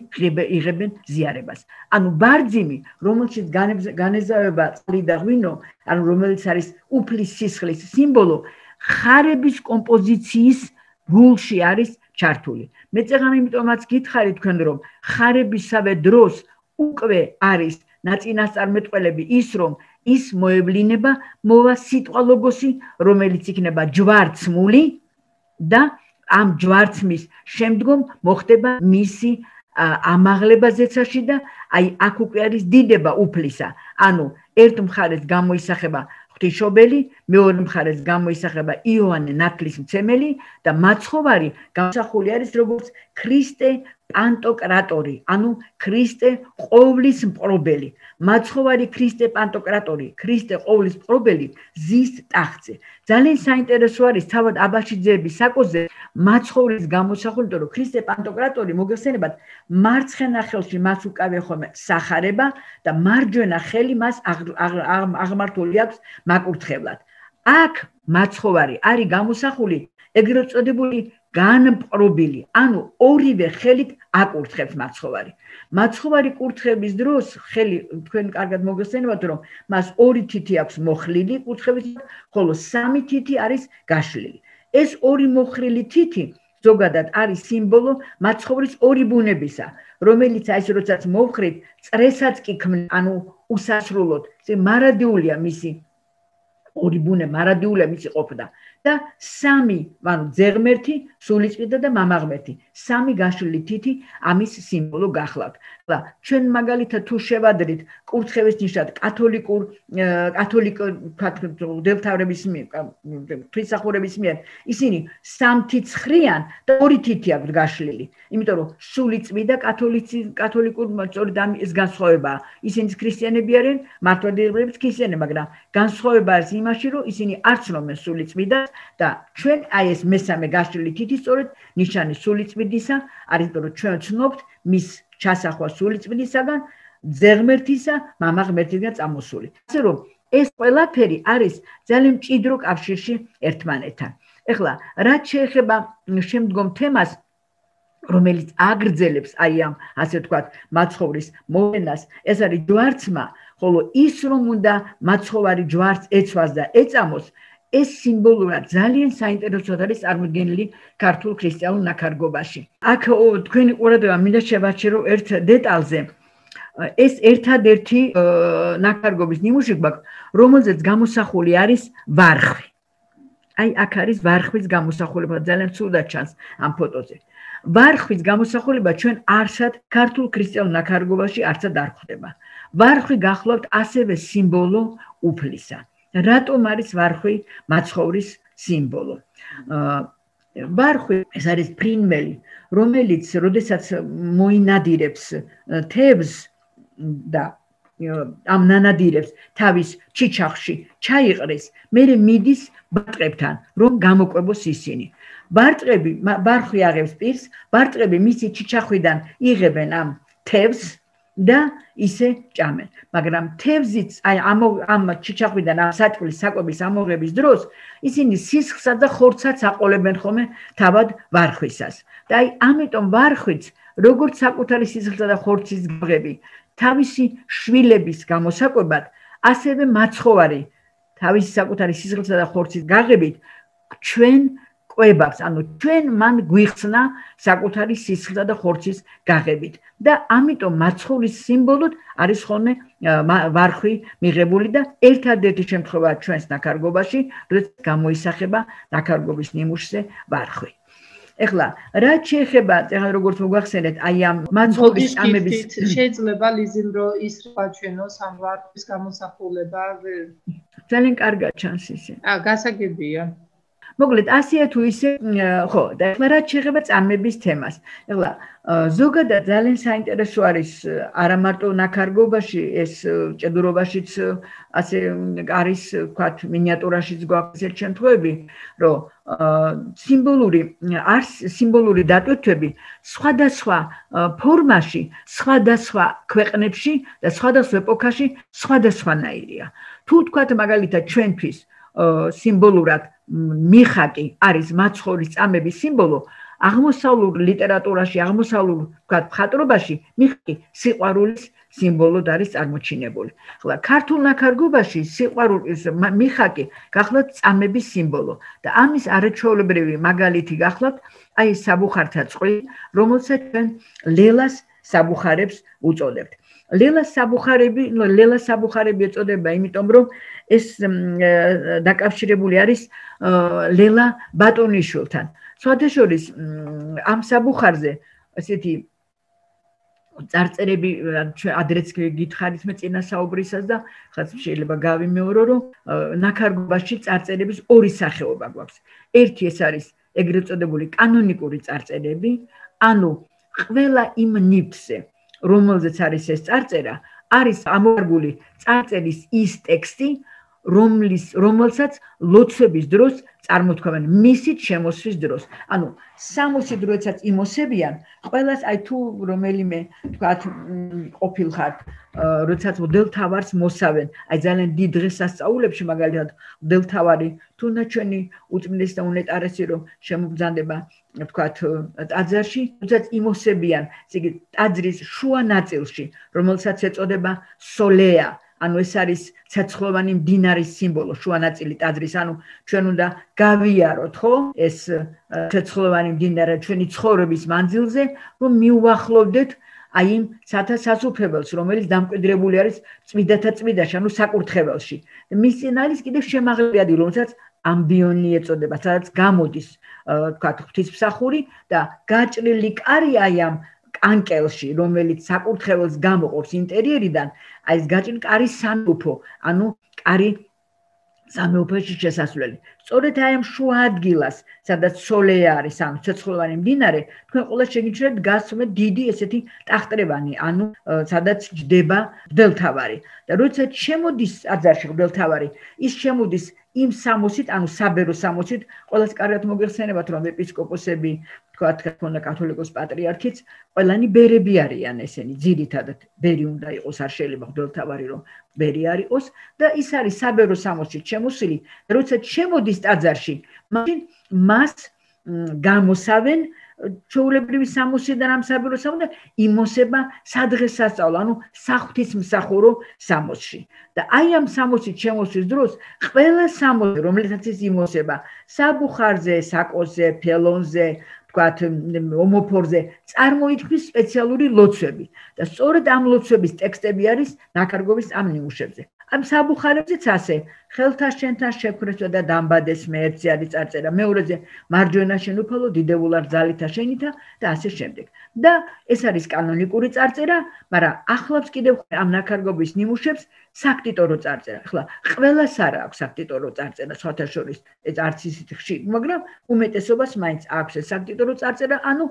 იღებენ ზიარებას. ანუ ბარძიმი, რომელშიც განეზავება წყალი და ღვინო, ანუ რომელიც არის უფლის სისხლის სიმბოლო, ხარების კომპოზიციის გულში არის ჩართული. მე წეღან იმიტომაც გითხარით თქვენ, რომ ხარებისავე დროს უკვე არის ნაწინასწარმეტყველები ის, რომ ის მოევლინება მოვა სიტყვა ლოგოსი, რომელიც იქნება ჯვარცმული და ამ ჯვარცმის შემდგომ მოხდება მისი ამაღლება ზეცაში და აი აქ უკვე არის დიდება უფლისა. ანუ ერთ მხარეს გამოისახება ღვთისმშობელი, მეორე მხარეს გამოისახება იოანე ნათლისმცემელი და მაცხოვარი გამოსახული არის როგორც ქრისტე პანტოკრატორი, ანუ ქრისტე ყოვლის მპყრობელი. მაცხოვარი ქრისტე პანტოკრატორი, ქრისტე ყოვლის მპყრობელი ზის ტახტზე. ძალიან საინტერესო არის თავად აბაშიძეების საკოზე მაცხოვრის გამოსახული, რომ ქრისტე პანტოკრატორი მოგეხსენებათ, მარცხენა ხელში მას უკავია ხოლმე სახარება და მარჯვენა ხელი მას აღმართული აქვს მაკურთხევლად. აქ მაცხოვარი არის გამოსახული ეგრეთ წოდებული განპყრობილი, ანუ ორივე ხელით აკურთხებს მაცხოვარი. მაცხოვარი კურთხების დროს ხელი თქვენ კარგად მოგესწრებათ, რომ მას ორი თითი აქვს მოხრილი კურთხების, ხოლო სამი თითი არის გაშლილი. ეს ორი მოხრილი თითი ზოგადად არის სიმბოლო მაცხოვრის ორი ბუნებისა, რომელიც აი ეს როდესაც მოვხრით, წრესაც კი ქმნის, ანუ უსასრულოდ, მარადიულია მისი ორი ბუნება, მარადიულია მისი ყოფნა და სამი, ანუ ძეღმერთი, სულიწმიდა და მამაღმერთი, სამი გაშლილი თითი ამის სიმბოლო გახლავთ. და ჩვენ მაგალითად თუ შევადრით კურთხევის ნიშნად კათოლიკურ დელთავრების მიერ, ღვთისმსახურების მიერ, ისინი სამ თითს ხრიან და ორი თითი აქვს გაშლილი. იმიტომ რომ სულიწმიდა კათოლიკურ სწორედ ეს განსხვავებაა. ისინი ქრისტიანები არიან, მართლმადიდებლებიც ქრისტიანები, მაგრამ განსხვავება არის იმაში, რომ ისინი არ ცნობენ სულიწმიდას და ჩვენ აი ეს მესამე გაშლილი თითი სწორედ ნიშანი სულიწმიდისა არის, რომ ჩვენ ვცნობთ მის ჩასახვა სულიწმიდისაგან, ძეღმერთისა, მამაღმერთისგან წამოსული. ასე რომ ეს ყველაფერი არის ძალიან მჭიდრო კავშირში ერთმანეთთან. ეხლა რაც შეეხება შემდგომ თემას, რომელიც აგრძელებს აი ამ ასე ვთქვათ მაცხოვრის მოვლენას, ეს არის ჯვარცმა, ხოლო ის რომ უნდა მაცხოვარი ჯვარცს ეცვას და ეწამოს, ეს სიმბოლურად ძალიან საინტერესოდ არის წარმოდგენილი ქართულ ქრისტიანულ ნაქარგობაში. აქ თქვენი ყურადღება მინდა შევაჩერო ერთ დეტალზე. ეს ერთადერთი ნაქარგობის ნიმუში გვაქვს, რომელზეც გამოსახული არის ვარხვი. აი აქ არის ვარხვის გამოსახულება, ძალიან ცუდად ჩანს ამ ფოტოზე. ვარხვის გამოსახულება ჩვენ არსად ქართულ ქრისტიანულ ნაქარგობაში არცად არ ხვდება. ვარხვი გახლავთ ასევე სიმბოლო უფლისა. რატომ არის ვარხვი მაცხოვრის სიმბოლო? ვარხვი ეს არის ფრინველი, რომელიც როდესაც მოინადირებს თევზს და ამ ნანადირებს თავის ჩიჩახში ჩაიყრის, მერე მიდის ბარტყებთან, რომ გამოკვებოს ისინი. ვარხვი აღებს პირს, ბარტყები მისი ჩიჩახვიდან იღებენ ამ თევზს და ისე ჭამენ. მაგრამ თევზიც აი ამ ჩიჩახვიდან ამ საჭმლის საკვების ამოღების დროს ისინი სისხლსა და ხორცსაც აყოლებენ ხოლმე თავად ვარხვისას. და აი ამიტომ ვარხვიც როგორც საკუთარი სისხლსა და ხორცის გაღები თავისი შვილების გამოსაკვებად, ასევე მაცხოვარი თავისი საკუთარი სისხლსა და ხორცის გაღებით ჩვენ ყვებავს, ანუ ჩვენ მან გვიხსნა საკუთარი სისხლსა და ხორცის გაღებით და ამიტომ მაცხოვრის სიმბოლოდ არის ხოლმე ვარხვი მიღებული და ერთადერთი შემთხვევაა ჩვენს ნაქარგობაში, როდესაც გამოისახება ნაქარგობის ნიმუშზე ვარხვი. ეხლა რაც შეეხება, როგორც მოგახსენეთ, აი ამ მაცხოვრის წამების შეიძლება ლიზიმ რომ ის გაჩვენოს ამ ვარხვის გამოსახულება ძალიან კარგად ჩანს ისე. გასაგებია. მოკლედ ასეა თუ ისე, ხო, და ეხლა რაც შეეხება წამების თემას. ეხლა ზოგადად ძალიან საინტერესო არის არა მარტო ნაქარგობაში, ეს ჭედურობაშიც ასე არის, ვთქვათ, მინიატურაშიც გვაქვს ეს შემთხვევები, რომ სიმბოლური დატვირთვები სხვადასხვა ფორმაში, სხვადასხვა ქვეყნებში და სხვადასხვა ეპოქაში სხვადასხვანაირია. თუ ვთქვათ მაგალითად ჩვენთვის სიმბოლურად მიხაკი არის მაცხოვრის წამების სიმბოლო, აღმოსავლურ ლიტერატურაში, აღმოსავლურ ვთქვათ მხატვრობაში მიხაკი სიყვარულის სიმბოლოდ არის წარმოჩინებული. ახლა ქართულ ნაქარგობაში სიყვარულის მიხაკი გახლავთ წამების სიმბოლო და ამის არაჩვეულებრივი მაგალითი გახლავთ აი საბუხართა წყვილი, რომელსაც ჩვენ ლელას საბუხარებს უწოდებთ. ლელას საბუხარები ეწოდება, იმიტომ რომ ეს დაკავშირებული არის ლელა ბატონიშვილთან. სხვადასხვა ამ საბუხარზე ესეთი წარწერები ადრეც გითხარით მე წინა საუბრისას და ხაც შეიძლება გავიმეორო, რომ ნაქარგობაში წარწერების ორი სახეობა გვაქვს. ერთი ეს არის ეგრეთ წოდებული კანონიკური წარწერები, ანუ ყველა იმ ნივთზე, რომელზეც არის ეს წარწერა, არის ამოღებული წარწერის ის ტექსტი, რომელსაც ლოცვების დროს წარმოთქვამენ მისით შემოსვის დროს. ანუ 60 დროსაც იმოსებიან, ყველას აი თუ რომელიმე თქვათ ყოფილ ხართ, როდესაც მღვდელთავარს მოსავენ, აი ძალიან დიდ დღესასწაულებში მაგალითად მღვდელთავარი თუნდა ჩვენი უწმინდესი და უნეტარესი რომ შემოგზანდება თქვათ ტაძარში, როდესაც იმოსებიან, ესე იგი ტაძრის შუა ნაწილში, რომელსაც ეწოდება სოლეა, ანუ ეს არის ცეცხლოვანი მდინარის სიმბოლო, შუა ნაწილი ტაძრის, ანუ ჩვენ უნდა გავიაროთ, ხო, ეს ცეცხლოვანი მდინარე ჩვენი ცხოვრების მანძილზე, რომ მიუახლოვდეთ აი იმ სასუფეველს, რომელიც დამკვიდრებული არის წმინდათა წმინდაში, ანუ საკურთხეველში. მის წინ არის კიდევ შემაღლები ადგილი, რომელსაც ამბიონი ეწოდება, სადაც გამოდის, თქვათ, ღვთისმსახური და გაჭრილი კარი აი ამ კანკელში, რომელიც საკურთხეველს გამოყოფს ინტერიერიდან, აი ეს გაჭრილი კარი სამეუფო, ანუ კარი სამეუფოში შესასვლელი. სწორედ აი ამ შუა ადგილას, სადაც სოლეა არის, ანუ ცეცხლოვანი მდინარე, თქვენ ყველა შეგიძლიათ გასცემთ დიდი ესეთი ტახტრევანი, ანუ სადაც ჯდება მღვდელთავარი. და როდესაც შემოდის ტაძარში მღვდელთავარი, ის შემოდის იმ 60-ით, ანუ საბერო 60-ით, ყველას კარგად მოგეხსენებათ, რომ ეპისკოპოსები, თქვათ, ქონა კათოლიკოს პატრიარქიც, ყველანი ბერები არიან ესენი, ძირითადად ბერი უნდა იყოს, არ შეიძლება მღვდელთავარი რომ ბერი არ იყოს და ის არის საბერო 60-ით შემოსილი, როდესაც შემოდის ტაძარში, მაშინ მას გამოსავენ ჩვეულებრივი 60-დან ამ საბერო 60-და იმოსება სადღესასწაულო, ანუ საღვთისმსახურო 60-ში. და აი ამ 60-ით შემოსვის დროს ყველა 60, რომელსაც ის იმოსება, საბუხარზე, საკოზე, ფელონზე, თქვათ, ომოფორზე, წარმოითქმის სპეციალური ლოცვები. და სწორედ ამ ლოცვების ტექსტები არის ნაკარგობის ამ ნიმუშებზე. ამ საბუხარებზეც ასე, ხელთა შენთან შექვრესვა და დამბადეს მე ერთზე არის წარწერა, მეორეზე მარჯვენა შენ უფალო დიდებულარ ძალითა შენითა და ასე შემდეგ. და ეს არის კანონიკური წარწერა, მაგრამ ახლავს კიდევ ამ ნაკარგობის ნიმუშებს საქტიტორო წარწერა. ახლა ყველას არ აქვს საქტიტორო წარწერა, სხვათა შორის ეს არც ისეთი ხშირი, მაგრამ უმეტესობას მაინც აქვს ეს საქტიტორო წარწერა, ანუ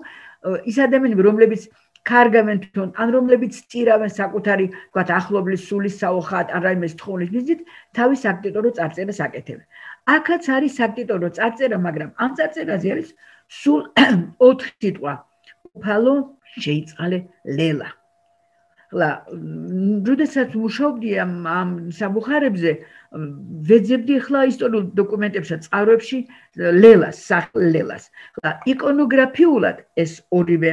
ის ადამიანები, რომლებიც კარგავენ თვითონ, ან რომლებიც სწირავენ საკუთარი, თქვათ, ახლობლის სულის საოხად, ან რაიმეს თხოვნით მიზნით, თავის საქტიტორო წარწერას აკეთებენ. აქაც არის საქტიტორო წარწერა, მაგრამ ამ წარწერაზე არის სულ 4 სიტყვა. უფალო, შეიწყალე ლელა. ახლა, როდესაც მუშაობდი ამ საბუხარებზე, ვეძებდი ახლა ისტორიულ დოკუმენტებსა, წყაროებში ლელას, ლელას. ახლა იკონოგრაფიულად ეს ორივე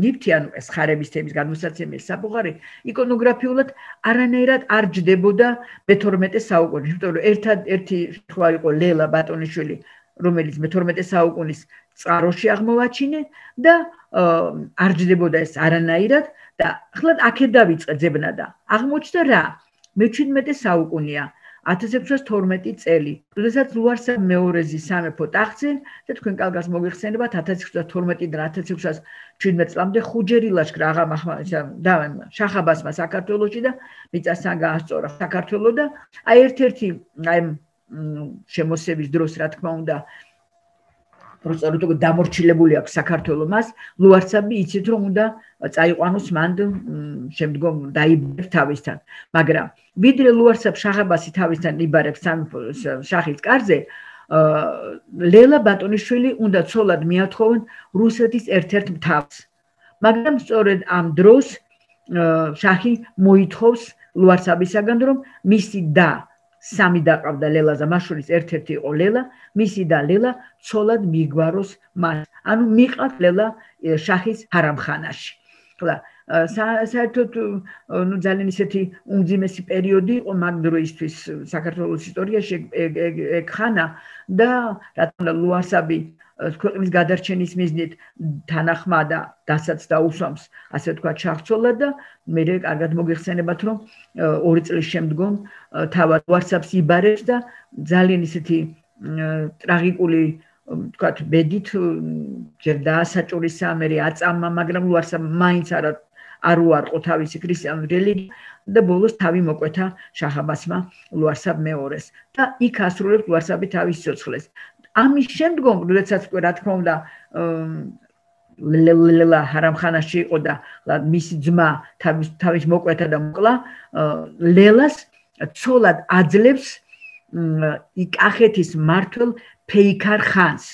ნივთი, ანუ ეს ხარების თემის გადმოსაცემი საბუხარი, იკონოგრაფიულად არანაირად არ ჯდებოდა მე-12 საუკუნეში, იმიტომ რომ ერთადერთი სხვა იყო ლელა ბატონიშვილი, რომელიც მე-12 საუკუნის წყაროში აღმოვაჩინე და არ ჯდებოდა ეს არანაირად და ახლა აქეთ დავიწყე ძებნა და აღმოჩნდა რა? მე-17 საუკუნეა. 1612 წელი, როდესაც ლუარსაბ მეორეზის სამეფო ტახტზე და თქვენ კარგად მოგეხსენებათ 1612-დან 1617 წლამდე ხუჯერი ლაშქრა და შახაბასმა საქართველოში და მიწასთან გაასწორა საქართველო და აი ერთ-ერთი აი შემოსების დროს რა თქმა უნდა პროცედურა დამორჩილებული აქვს საქართველოს მას ლუარსაბი იცით რომ უნდა წაიყვანოს მანდ შემდგომ დაიბერებს თავისთან მაგრამ ვიდრე ლუარსაბ შახაბასი თავისთან იბარებს შახის კარზე ლელა ბატონიშვილი უნდა ცოლად მიათხოვონ რუსეთის ერთ-ერთ მთავს მაგრამ სწორედ ამ დროს შახი მოითხოვს ლუარსაბისაგან რომ მისი და სამი დაყავდა ლელაზე მაშურის ერთ-ერთი იყო ლელა მისი და ლელა ცოლად მიგვაროს მას ანუ მიყავთ ლელა შახის ჰარამხანაში ხლა საერთოდ ნუ ძალიან ისეთი უმძიმესი პერიოდი იყო მაგ დროისთვის საქართველოს ისტორიაში ეგ ხანა და რა თქმა უნდა ლუარსაბი ქვეყნის გადარჩენის მიზნით თანახმა და დასაც დაუსვამს ასე თქვა ჩახცოლა და მე კარგად მოგეხსენებათ რომ 2 წლის შემდგომ თავად ლუარსაბს იბარებს და ძალიან ისეთი ტრაგიკული თქვა ბედით ჯერ დაასაჭურისა მე აწამა მაგრამ ლუარსაბ მაინც არ უარყო თავისი ქრისტიანული რელიგია და ბოლოს თავი მოკვეთა შახაბასმა ლუარსაბ მეორეს და იქ ასრულებს ლუარსაბი თავის სიცოცხლეს ამის შემდგომ როდესაც რა თქმა უნდა ლელა ჰარამხანაში იყო და მისი ძმა თავის მოკვეთა და მოკლა ლელას ცოლად აძლევს კახეთის მმართველ ფეიქარ ხანს.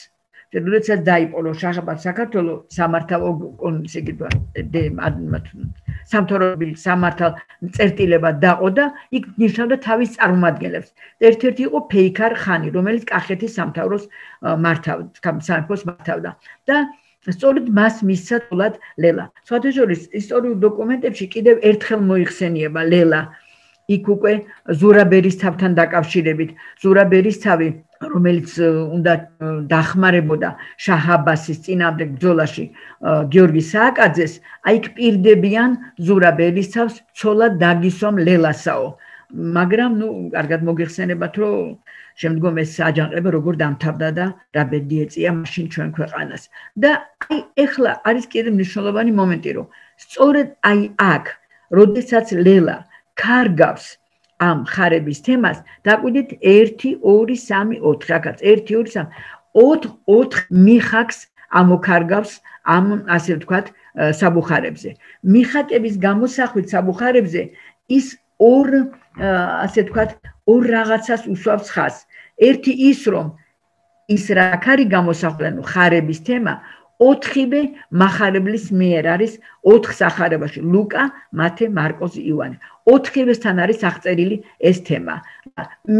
როდესაც დაიპყრო შაჰ-აბად საქართველოს სამართალ სამთავრობრივი სამართალ წერტილებად დაყო და იქ ნიშნავდა თავის წარმომადგენლებს. ერთ-ერთი იყო ფეიქარ ხანი, რომელიც კახეთის სამთავროს სამეფოს მართავდა და სწორედ მას მისცა თულად ლელა. სხვათაშორის ისტორიულ დოკუმენტებში კიდევ ერთხელ მოიხსენიება ლელა. იქ უკვე ზურაბერისთავთან დაკავშირებით, ზურაბერისთავი, რომელიც უნდა დახმარებოდა შაჰ-აბასის წინააღმდეგ ბრძოლაში გიორგი სააკაძეს, აი იქ პირდებიან ზურაბერისთავს ცოლად დაგისვამ ლელასაო. მაგრამ კარგად მოგიხსენებათ, რომ შემდგომ ეს აჯანყება როგორ დამთავრდა და რა ბედი ეწია მაშინ ჩვენ ქვეყანას. და აი ეხლა არის კიდევ მნიშვნელოვანი მომენტი, რომ სწორედ აი აქ, როდესაც ლელა ქარგავს ამ ხარების თემას, დაკვირდით 1 2 3 4 აქაც 1 2 3 4 მიხაკს ამოქარგავს ამ ასე ვთქვათ საბუხარებზე. მიხაკების გამოსახვით საბუხარებზე ის ასე ვთქვათ ორ რაღაცას უსვავს ხაზს. ერთი ის რომ ის რა ქარი გამოსახულენ ხარების თემა 4-ვე მახარებლის მიერ არის 4 სახარებაში ლუკა, მათე, მარკოზი, იოანე. 4-ვესთან არის აღწერილი ეს თემა.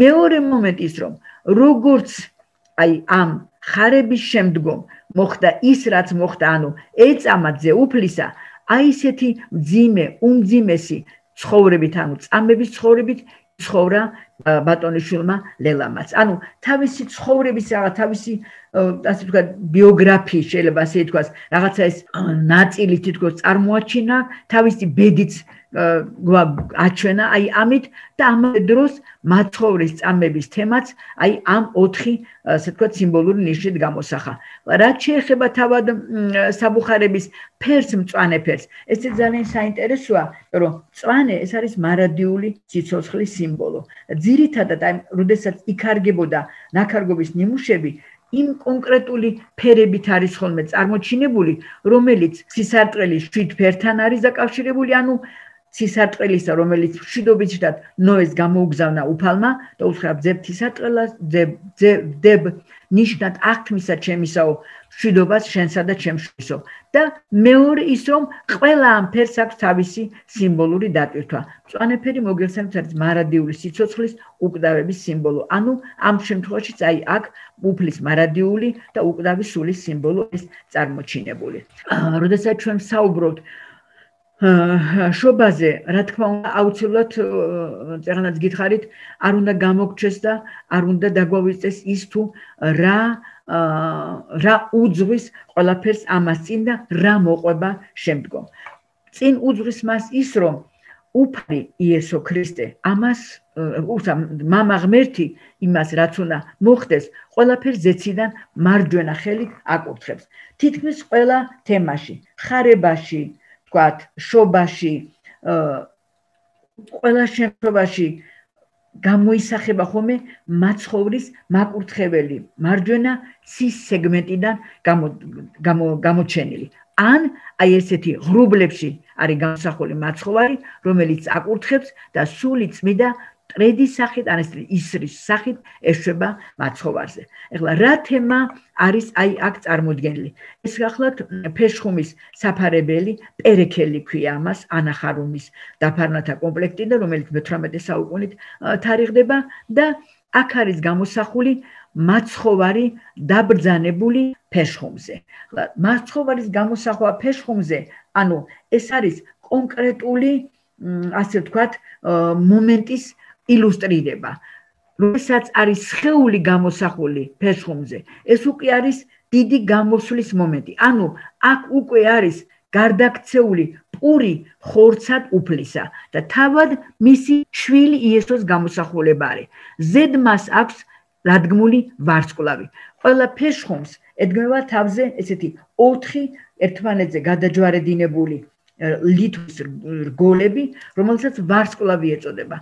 მეორე მომენტი ის რომ როგორც აი ამ ხარების შემდგომ მოხდა ის რაც მოხდა, ანუ ეწამა ძეუფლისა, აი ესეთი მძიმე, უმძიმესი ცხოვრებით, ანუ წამების ცხოვრებით ცხოვრა ბატონიშვილმა ლელამაც. ანუ თავისი ცხოვრების თავისი ასე ვთქვათ ბიოგრაფიის შეიძლება ასე ითქვას, რაღაცა ეს ნაწილი თითქოს წარმოაჩინა, თავისი ბედიც აჩვენა აი ამით და ამ დროს მაცხოვრის წამების თემაც აი ამ 4 ასე ვთქვათ სიმბოლური ნიშნით გამოსახა. რაც შეეხება თავად საბუხარების ფერს, მწვანე ფერს, ეს ძალიან საინტერესოა, რომ მწვანე ეს არის მარადიული სიცოცხლის სიმბოლო. ძირითადად აი როდესაც იქარგებოდა ნაქარგობის ნიმუშები, იმ კონკრეტული ფერებით არის ხოლმე წარმოჩინებული, რომელიც სისარტყელის 7 ფერთან არის დაკავშირებული, ანუ სისარტყელისა, რომელიც მშვიდობითად ნოეს გამოუგზავნა უფალმა და უთხრა ძებთისარტყელას, ძებ ნიშნად აღქმისა ჩემისაო, მშვიდობას შენსა და ჩემშვილისო. და მეორე ის რომ ყველა ამ ფერს აქვს თავისი სიმბოლური დატვირთვა. მწვანე ფერი მოგეხსენებთ არის მარადიული სიცოცხლის უკვდავების სიმბოლო. ანუ ამ შემთხვევაშიც აი აქ უფლის მარადიული და უკვდავის სულის სიმბოლო ეს წარმოჩინებული. როდესაც ჩვენ საუბრობთ შობაზე, რა თქმა უნდა, აუცილებლად წერანაც გითხარით, არ უნდა გამოგჩეს და არ უნდა დაგვავიწყდეს ის თუ რა უძღვის ყველაფერს ამას წინ და რა მოყვება შემდგომ. წინ უძღვის მას ის, რომ უფალი იესო ქრისტე ამას მამა ღმერთი იმას რაც უნდა მოხდეს, ყველაფერს ზეციდან მარჯვენა ხელით აკურთხებს. თითქმის ყველა თემაში, ხარებაში, ვთქვათ, შობაში, ყველა შემთხვევაში გამოისახება ხოლმე მაცხოვრის მაკურთხებელი მარჯვენა ცის სეგმენტიდან გამოჩენილი. ან აი ესეთი ღრუბლებში არის გამოსახული მაცხოვარი, რომელიც აკურთხებს და სული წმიდა ტრედის სახით, ან ისრის სახით ეშვება მაცხოვარზე. ეხლა რა თემა არის აი აქ წარმოდგენილი? ეს გახლავთ ფეშხუმის საფარებელი პერექელი ქვია ამას, ანახარუმის დაფარნათა კომპლექტი და რომელიც მე-18 საუკუნით თარიღდება და აქ არის გამოსახული მაცხოვარი დაბრძანებული ფეშხუმზე. მაცხოვარის გამოსახვა ფეშხუმზე, ანუ ეს არის კონკრეტული ასე ვთქვათ მომენტის ილუსტრირება. როდესაც არის სხეული გამოსახული ფეშხუმზე, ეს უკვე არის დიდი გამოსვლის მომენტი. ანუ აქ უკვე არის გარდაქცეული პური ხორცად უფლისა და თავად მისი შვილი იესოს გამოსახულება არის. ზედ მას აქვს დადგმული ვარსკვლავი. ყველა ფეშხუმს ედგმება თავზე ესეთი 4 ერთმანეთზე გადაჯვარედინებული ლიტვის რგოლები, რომელსაც ვარსკვლავი ეწოდება.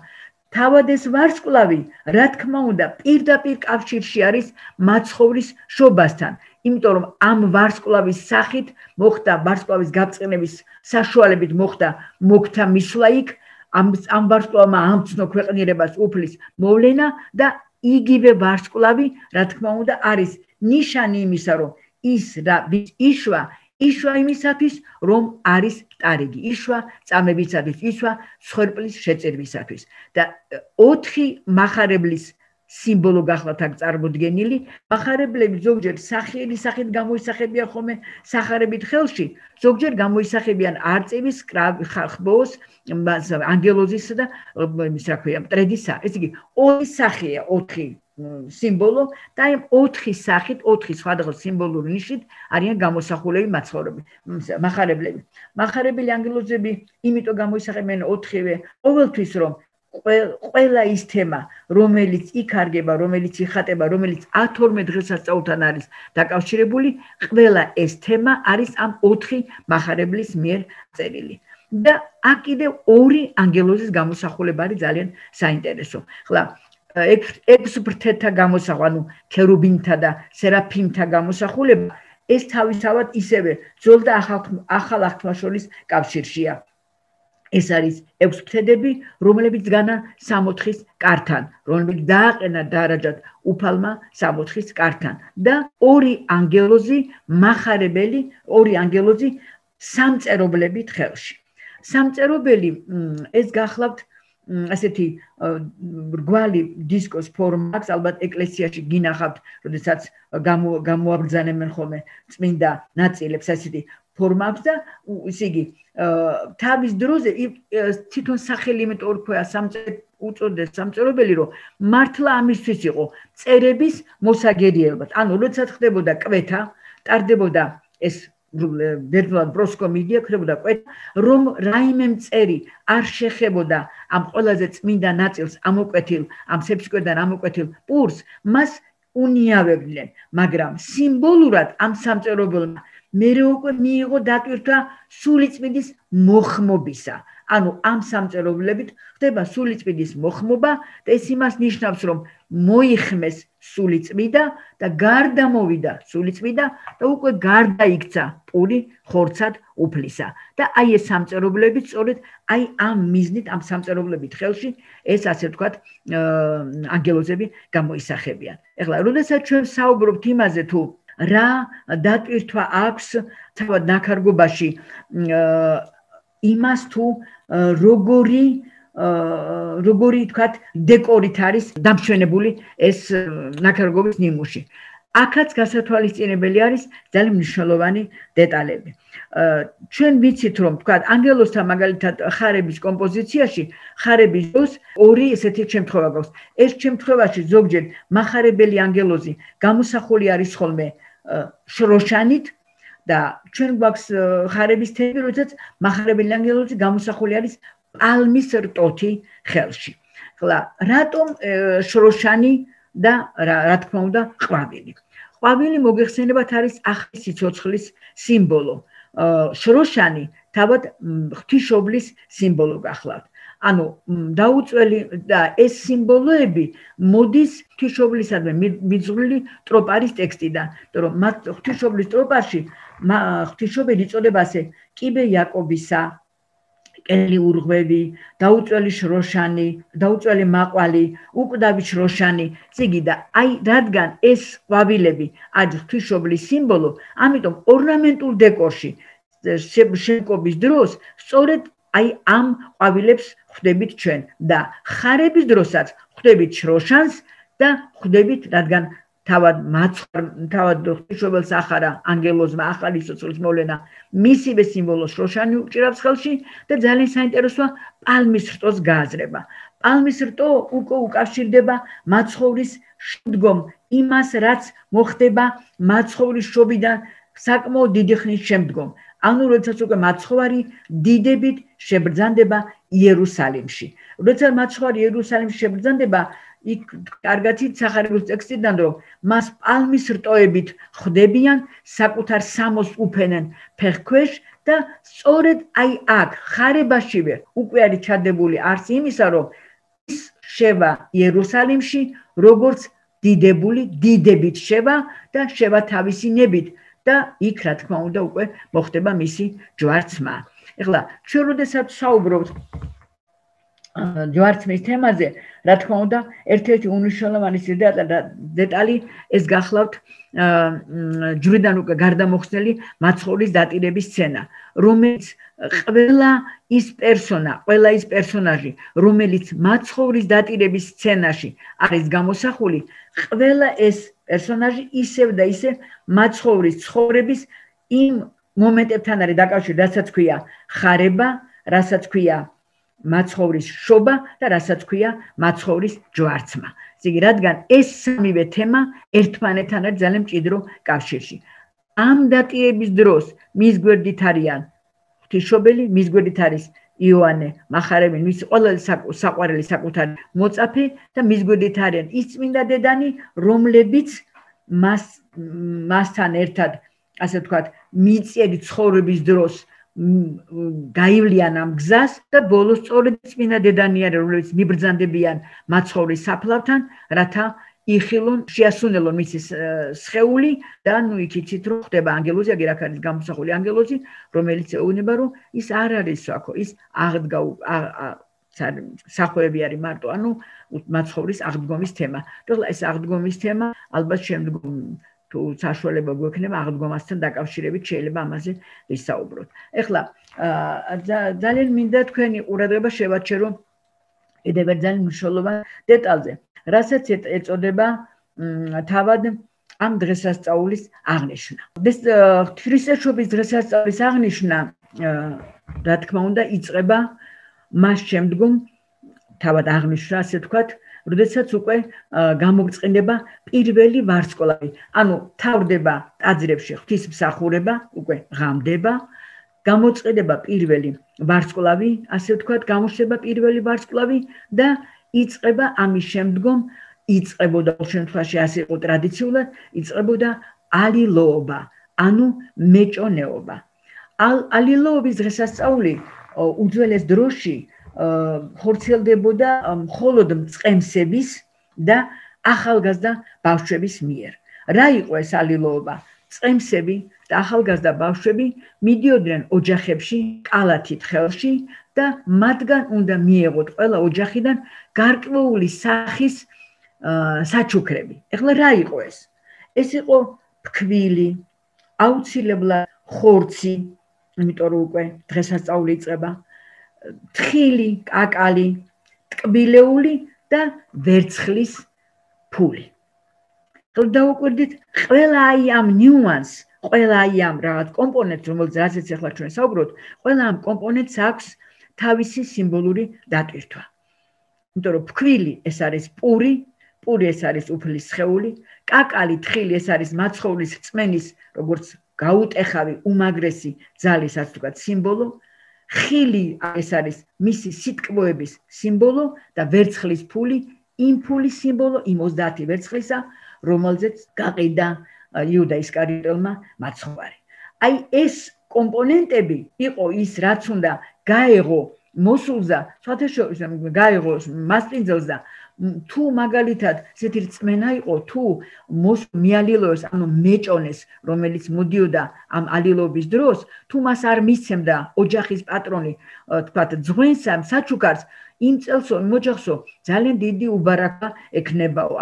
თავად ეს ვარსკვლავი, რა თქმა უნდა, პირდაპირ კავშირში არის მაცხოვრის შობასთან, იმიტომ რომ ამ ვარსკვლავის სახით მოხდა ვარსკვლავის გაწყენების საშუალებით მოხდა მოგთა მისვლა იქ, ამ ვარსკვლავმა ამცნო ქვეყნიერებას უფლის მოვლენა და იგივე ვარსკვლავი, რა თქმა უნდა, არის ნიშანი იმისა, რომ ის რა იშვა იმისათვის, რომ არის ტარიგი, იშვა წამებისათვის, იშვა სხერპლის შეწირვისათვის და 4 მახარებლის სიმბოლო გახლავთ აქ წარმოდგენილი. მახარებლები ზოგჯერ სახიერი სახით გამოისახებიან ხოლმე სახარებით ხელში, ზოგჯერ გამოისახებიან არწივის, ხბოს, ანგელოზისა და იმის რა ქვია, მტრედისა. ეს იგი 2 სახეა, 4 სიმბოლო და აი 4 სახით, 4 სხვადასხვა სიმბოლური ნიშით არიან გამოსახულები მახარებლები. მახარებელი ანგელოზები იმიტომ გამოისახებიან 4-ვე ყოველთვის, რომ ყველა ის თემა, რომელიც იკარგება, რომელიც იხატება, რომელიც 12 დღესასწაულთან არის დაკავშირებული, ყველა ეს თემა არის ამ 4 მახარებლის მიერ წერილი. და აქ კიდევ 2 ანგელოზის გამოსახულება არის ძალიან საინტერესო. ხლა 6 ფრთათა გამოსახვა, ანუ ქერუბინთა და სერაფიმთა გამოსახულება, ეს თავისთავად ისევე ძველ და ახალ აღთქმაშორის კავშირშია. ეს არის 6 ფრთები, რომლებიც განა 64-ის კართან, რომლებიც დააყენა დარაჯად უფალმა 64-ის კართან და 2 ანგელოზი მახარებელი, 2 ანგელოზი სამწერობლებით ხელში. სამწერობელი ეს გახლავთ ასეთი რგვალი დისკოს ფორმა აქვს, ალბათ ეკლესიაში გინახავთ, როდესაც გამოაბრძანებენ ხოლმე წმინდა ნაწილებს, ასეთი ფორმა აქვს და ისე იგი თავის დროზე თვითონ სახელი იმიტომ რქვია უწოდეს სამწერობელი, რომ მართლა ამისთვის იყო წერების მოსაგერიებლად. ანუ როდესაც ხდებოდა კვეთა, ტარდებოდა ეს ბერძნულად პროსკომიდია, ხდებოდა კვეთა, რომ რაიმე მწერი არ შეხებოდა ამ ყველაზე წმინდა ნაწილს ამოკვეთილ, ამ სეფსკვედან ამოკვეთილ პურს, მას უნიავებდნენ, მაგრამ სიმბოლურად ამ სამწერობელმა მერე უკვე მიიღო დატვირთვა სულიწმინდის მოხმობისა. ანუ ამ სამწერობლებით ხდება სულიწმინდის მოხმობა და ეს იმას ნიშნავს, რომ მოიხმეს სულიწმინდა და გარდამოვიდა სულიწმინდა და უკვე გარდაიქცა პური ხორცად უფლისა. და აი ეს სამწერობლებით სწორედ აი ამ მიზნით, ამ სამწერობლებით ხელში ეს ასე ვთქვათ ანგელოზები გამოისახებიან. ეხლა როდესაც ჩვენ საუბრობთ იმაზე, თუ რა დატვირთვა აქვს თავად ნაქარგობაში იმას, თუ როგორი თქვათ დეკორით არის დამშვენებული ეს ნაქარგობის ნიმუში. აქაც გასათვალისწინებელი არის ძალიან მნიშვნელოვანი დეტალები. ჩვენ ვიცით, რომ თქვათ ანგელოზთა მაგალითად ხარების კომპოზიციაში ხარების დროს 2 ესეთი შემთხვევა გვაქვს. ეს შემთხვევაში ზოგჯერ მახარებელი ანგელოზი გამოსახული არის ხოლმე შროშანით და ჩვენ გვაქვს ხარების თემი, როდესაც მახარებელი ანგელოზი გამოსახული არის პალმის რტოთი ხელში. ხლა რატომ შროშანი და რა თქმა უნდა ყვავილი. ყვავილი მოგეხსენებათ არის ახლის სიცოცხლის სიმბოლო. შროშანი თავად ღვთისმშობლის სიმბოლო გახლავთ. ანუ დაუწველი და ეს სიმბოლოები მოდის ღვთისმშობლისადმი მიძღვრილი ტროპარის ტექსტიდან, რომ მათ ღვთისმშობლის ტროპარში ღვთისმშობელი იწოდება ასე კიბე იაკობისა, კელი ურღვევი, დაუწველი შროშანი, დაუწველი მაყვალი, უკვდავი შროშანი, წიგი და აი რადგან ეს ყვავილები არის ღვთისმშობლის სიმბოლო, ამიტომ ორნამენტულ დეკორში შემკობის დროს სწორედ აი ამ ყვავილებს ხვდებით ჩვენ და ხარების დროსაც ხვდებით შროშანს და ხვდებით, რადგან თავად ღვთისმშობელს ახარა ანგელოზმა ახალი სიცოცხლის მოვლენა, მისივე სიმბოლო შროშანი უჭირავს ხელში და ძალიან საინტერესოა პალმის რტოს გააზრება. პალმის რტო უკვე უკავშირდება მაცხოვრის შემდგომ იმას, რაც მოხდება მაცხოვრის შობიდან საკმაოდ დიდი ხნის შემდგომ. ანუ როდესაც უკვე მაცხოვარი დიდებით შებრძანდება იერუსალიმში. როდესაც მაცხოვარი იერუსალიმში შებრძანდება, იქ კარგად სახარებულის ტექსტიდან, რომ მას პალმის რტოებით ხვდებიან, საკუთარ სამოს უფენენ ფეხქვეშ და სწორედ აი აქ ხარებაშივე უკვე არის ჩადებული არსი იმისა, რომ ის შევა იერუსალიმში, როგორც დიდებით შევა და შევა თავისი ნებით და იქ რა თქმა უნდა უკვე მოხდება მისი ჯვარცმა. ეხლა ჩვენ როდესაც საუბრობთ ჯვარცმის თემაზე, რა თქმა უნდა, ერთ-ერთი უნიშნელოვანი დეტალი ეს გახლავთ ჯვრიდან უკვე გარდამოხსნელი მაცხოვრის დატირების სცენა, რომელიც ყველა ის პერსონაჟი, რომელიც მაცხოვრის დატირების სცენაში არის გამოსახული, ყველა ეს პერსონაჟი ისევ და ისევ მაცხოვრის ცხოვრების იმ მომენტებთან არის დაკავშირებული, რასაც ქვია ხარება, რასაც ქვია მაცხოვრის შობა და რასაც ქვია მაცხოვრის ჯვარცმა. ისე რადგან ეს სამივე თემა ერთმანეთთან არის ძალიან მჭიდრო კავშირში. ამ დატირების დროს მის გვერდით არიან ღვთისმშობელი, მის გვერდით არის იოანე მახარებელი, მის ყველაზე საყვარელი საკუთარი მოწაფე და მის გვერდით არიან ის წმინდა დედანი, რომლებიც მასთან ერთად, ასე ვთქვათ, მიწიერი ცხოვრების დროს გაივლიან ამ გზას და ბოლოს სწორედ წმინდა დედანი არის, რომლებიც მიბრძანდებიან მაცხოვრის საფლავთან, რათა იხილონ, შეასუნელონ მისი სხეული და იქ იცით რომ ხდება ანგელოზი, აგერ აქ არის გამოსახული ანგელოზი, რომელიც ეუბნება რომ ის არ არის აქ, ის აღდგა სახუები არის მარტო, მაცხოვრის აღდგომის თემა. და ეს აღდგომის თემა ალბათ შემდგომ თუ საშუალება გვექნება აღდგომასთან დაკავშირებით შეიძლება ამაზე ვისაუბროთ. ეხლა ძალიან მინდა თქვენი ყურადღება შევაჩერო კიდევ ერთ ძალიან მნიშვნელოვან დეტალზე, რასაც ეწოდება თავად ამ დღესასწაულის აღნიშვნა. ღვთისმშობლის დღესასწაულის აღნიშვნა, რა თქმა უნდა, იწყება მას შემდგომ თავად აღნიშნა, ასე ვთქვათ, როდესაც უკვე გამოწყენდება პირველი ვარსკვლავი. თავდება ტაძრებში ღვთისმსახურება, უკვე ღამდება, გამოწყდება პირველი ვარსკვლავი, ასე ვთქვათ, გამოჩნდება პირველი ვარსკვლავი და იწყება ამის შემდგომ იწყებოდა ყოველ შემთხვევაში ასე იყო ტრადიციულად, იწყებოდა ალილოობა, მეჭონეობა. ალილოობის დღესასწაული უძველეს დროში ხორციელდებოდა მხოლოდ მწყემსების და ახალგაზრდა ბავშვების მიერ. რა იყო ეს ალილოობა? მწყემსები და ახალგაზრდა ბავშვები მიდიოდნენ ოჯახებში, კალათით ხელში და მათგან უნდა მიეღოთ ყველა ოჯახიდან გარკვეული სახის საჩუქრები. ეხლა რა იყო ეს? ეს იყო ფქვილი, აუცილებლად ხორცი, იმიტომ რომ უკვე დღესასწაული იწყება, თხილი, კაკალი, ტკბილეული და ვერცხლის ფული. დავუკვირდით ყველა ამ ნიუანსს, ყველა ამ რაღაც კომპონენტს, რომელზეც ახლა ჩვენ საუბრობთ, ყველა ამ კომპონენტს აქვს თავისი სიმბოლური დატვირთვა. იმიტომ რომ ფქვილი ეს არის პური ეს არის უფლის სხეული, კაკალი, თხილი ეს არის მაცხოვრის რწმენის, როგორც გაუტეხავი უმაგრესი ძალის, ასე ვთქვათ, სიმბოლო. ხილი ეს არის მისი სიტყვების სიმბოლო და ვერცხლის ფული იმ ფულის სიმბოლო, იმ 30 ვერცხლისა, რომელზეც გაყიდა იუდა ისკარიოტელმა მაცხოვარი. აი ეს კომპონენტები იყო ის, რაც უნდა გაეღო მოსულსა, სხვათაშორის გაეღო მასპინძელს და თუ მაგალითად ესეთი რწმენა იყო, თუ მიალილოს, მეჭონეს, რომელიც მოდიოდა ამ ალილობის დროს, თუ მას არ მისცემდა ოჯახის პატრონი, თქვათ, ძღვენს ამ საჩუქარს, იმ წელსო, იმ ოჯახსო ძალიან დიდი უბარაკა ექნებაო,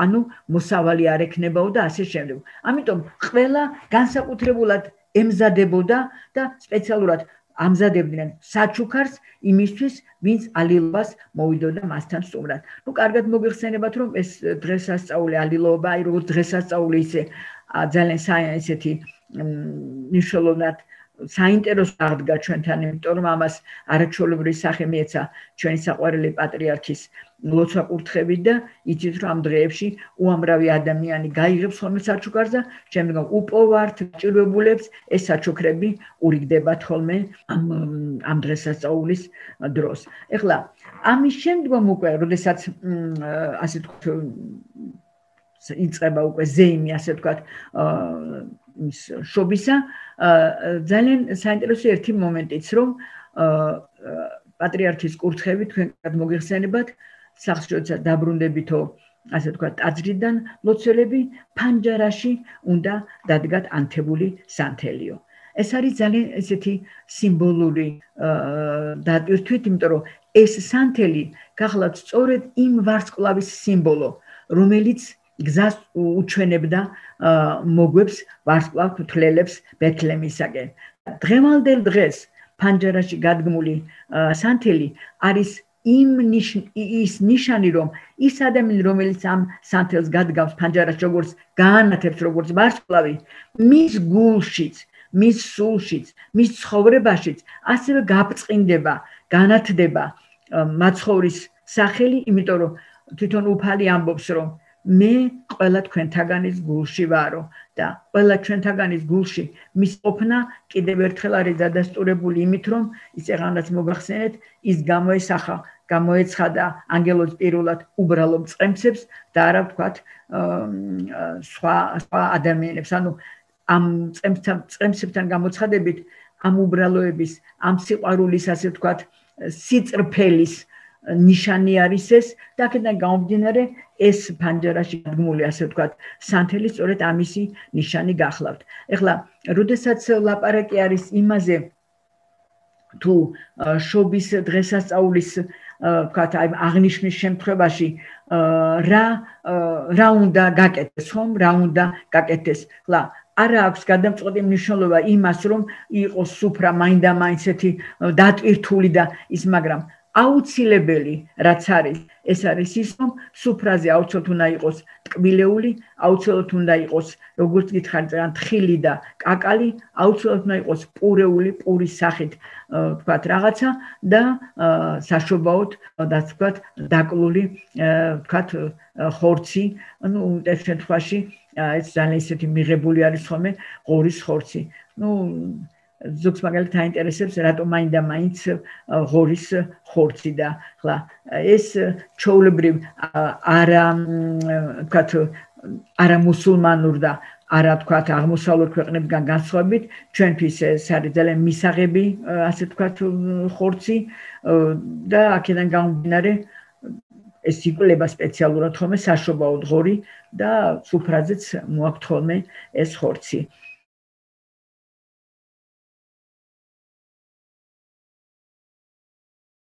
მოსავალი არ ექნებაო და ასე შემდეგ. ამიტომ ყველა განსაკუთრებულად ემზადებოდა და სპეციალურად ამზადებდნენ საჩუქარს იმისთვის, ვინც ალილობას მოვიდოდა მასთან სტუმრად. კარგად მოგიხსენებათ, რომ ეს დღესასწაული ალილობა, როგორც დღესასწაული ისე ძალიან ესეთი მნიშვნელოვნად საინტერესო აღდგა ჩვენთან, იმიტომ რომ ამას არაჩვეულებრივი სახე მიეცა ჩვენი საყვარელი პატრიარქის ლოცვა-კურთხევით და იცით რომ ამ დღეებში უამრავი ადამიანი გაიღებს ხოლმე საჩუქარს და შემდგომ უპოვართ, ჭირვებულებს ეს საჩუქრები ურიგდებათ ხოლმე ამ დღესასწაულის დროს. ეხლა ამის შემდგომ უკვე, როდესაც ასე ვთქვათ, იწყება უკვე ზეიმი, ასე ვთქვათ, შობისა, ძალიან საინტერესო ერთი მომენტიც, რომ პატრიარქის კურთხევით თქვენ მოგიხსენებათ, სახლში როცა დაბრუნდებითო, ასე ვთქვათ, ტაძრიდან ლოცველები ფანჯარაში უნდა დადგათ ანთებული სანთელიო. ეს არის ძალიან ესეთი სიმბოლური დატვირთვით, იმიტომ რომ ეს სანთელი გახლავთ სწორედ იმ ვარსკვლავის სიმბოლო, რომელიც გზას უჩვენებდა მოგვებს ვარსკვლავ თვლელებს ბეთლემისაკენ. დღევანდელ დღეს ფანჯარაში გადგმული სანთელი არის ის ნიშანი, რომ ის ადამიანი, რომელიც ამ სანთელს გადგავს ფანჯარაში, როგორც გაანათებს, როგორც ვარსკვლავი, მის გულშიც, მის სულშიც, მის ცხოვრებაშიც ასევე გაბწყინდება, განათდება მაცხოვრის სახელი, იმიტომ რომ თვითონ უფალი ამბობს, რომ მე ყველა თქვენთაგანის გულში ვარო და ყველა ჩვენთაგანის გულში მის ყოფნა კიდევ ერთხელ არის დადასტურებული იმით, რომ ის ეღანაც მოგახსენეთ, ის გამოეცხადა ანგელოზ პირველად უბრალო მწყემსებს და არა ვთქვათ სხვა ადამიანებს. ანუ ამ მწყემსებთან გამოცხადებით ამ უბრალოების, ამ სიყვარულის, ასე ვთქვათ, სიწრფელის ნიშანი არის ეს და აქედან გამომდინარე ეს ფანჯარაში გადგმული, ასე ვთქვათ, სანთელი სწორედ ამისი ნიშანი გახლავთ. ეხლა, როდესაც ლაპარაკი არის იმაზე, თუ შობის დღესასწაულის, ვთქვათ, აი აღნიშვნის შემთხვევაში რა უნდა გაკეთდეს, ხომ? რა უნდა გაკეთდეს? ხლა, არა აქვს გადამწყვეტი მნიშვნელობა იმას, რომ იყოს სუფრა მაინდა-მაინც ესეთი დატვირთული და ის, მაგრამ აუცილებელი რაც არის, ეს არის ის, რომ სუფრაზე აუცილებლად უნდა იყოს ტკბილეული, აუცილებლად უნდა იყოს, როგორც გითხარით, ძალიან თხილი და კაკალი, აუცილებლად უნდა იყოს პურეული, პურის სახით, ვთქვათ, რაღაცა და საშობაოდ, ვთქვათ, დაკლული, ვთქვათ, ხორცი, ანუ ეს შემთხვევაში ეს ძალიან ისეთი მიღებული არის ხოლმე ღორის ხორცი. ზოგს მაგალითად აინტერესებს, რატომ მაინდა-მაინც ღორის ხორცი და ხლა ეს ჩვეულებრივ არა მუსულმანურ და არა ვთქვათ აღმოსავლურ ქვეყნებიდან განსხვავებით, ჩვენთვის ეს არის ძალიან მისაღები, ასე ვთქვათ, ხორცი და აქედან გამომდინარე ეს იკვლება სპეციალურად ხოლმე საშობაოდ ღორი და სუფრაზეც მოაქვთ ხოლმე ეს ხორცი.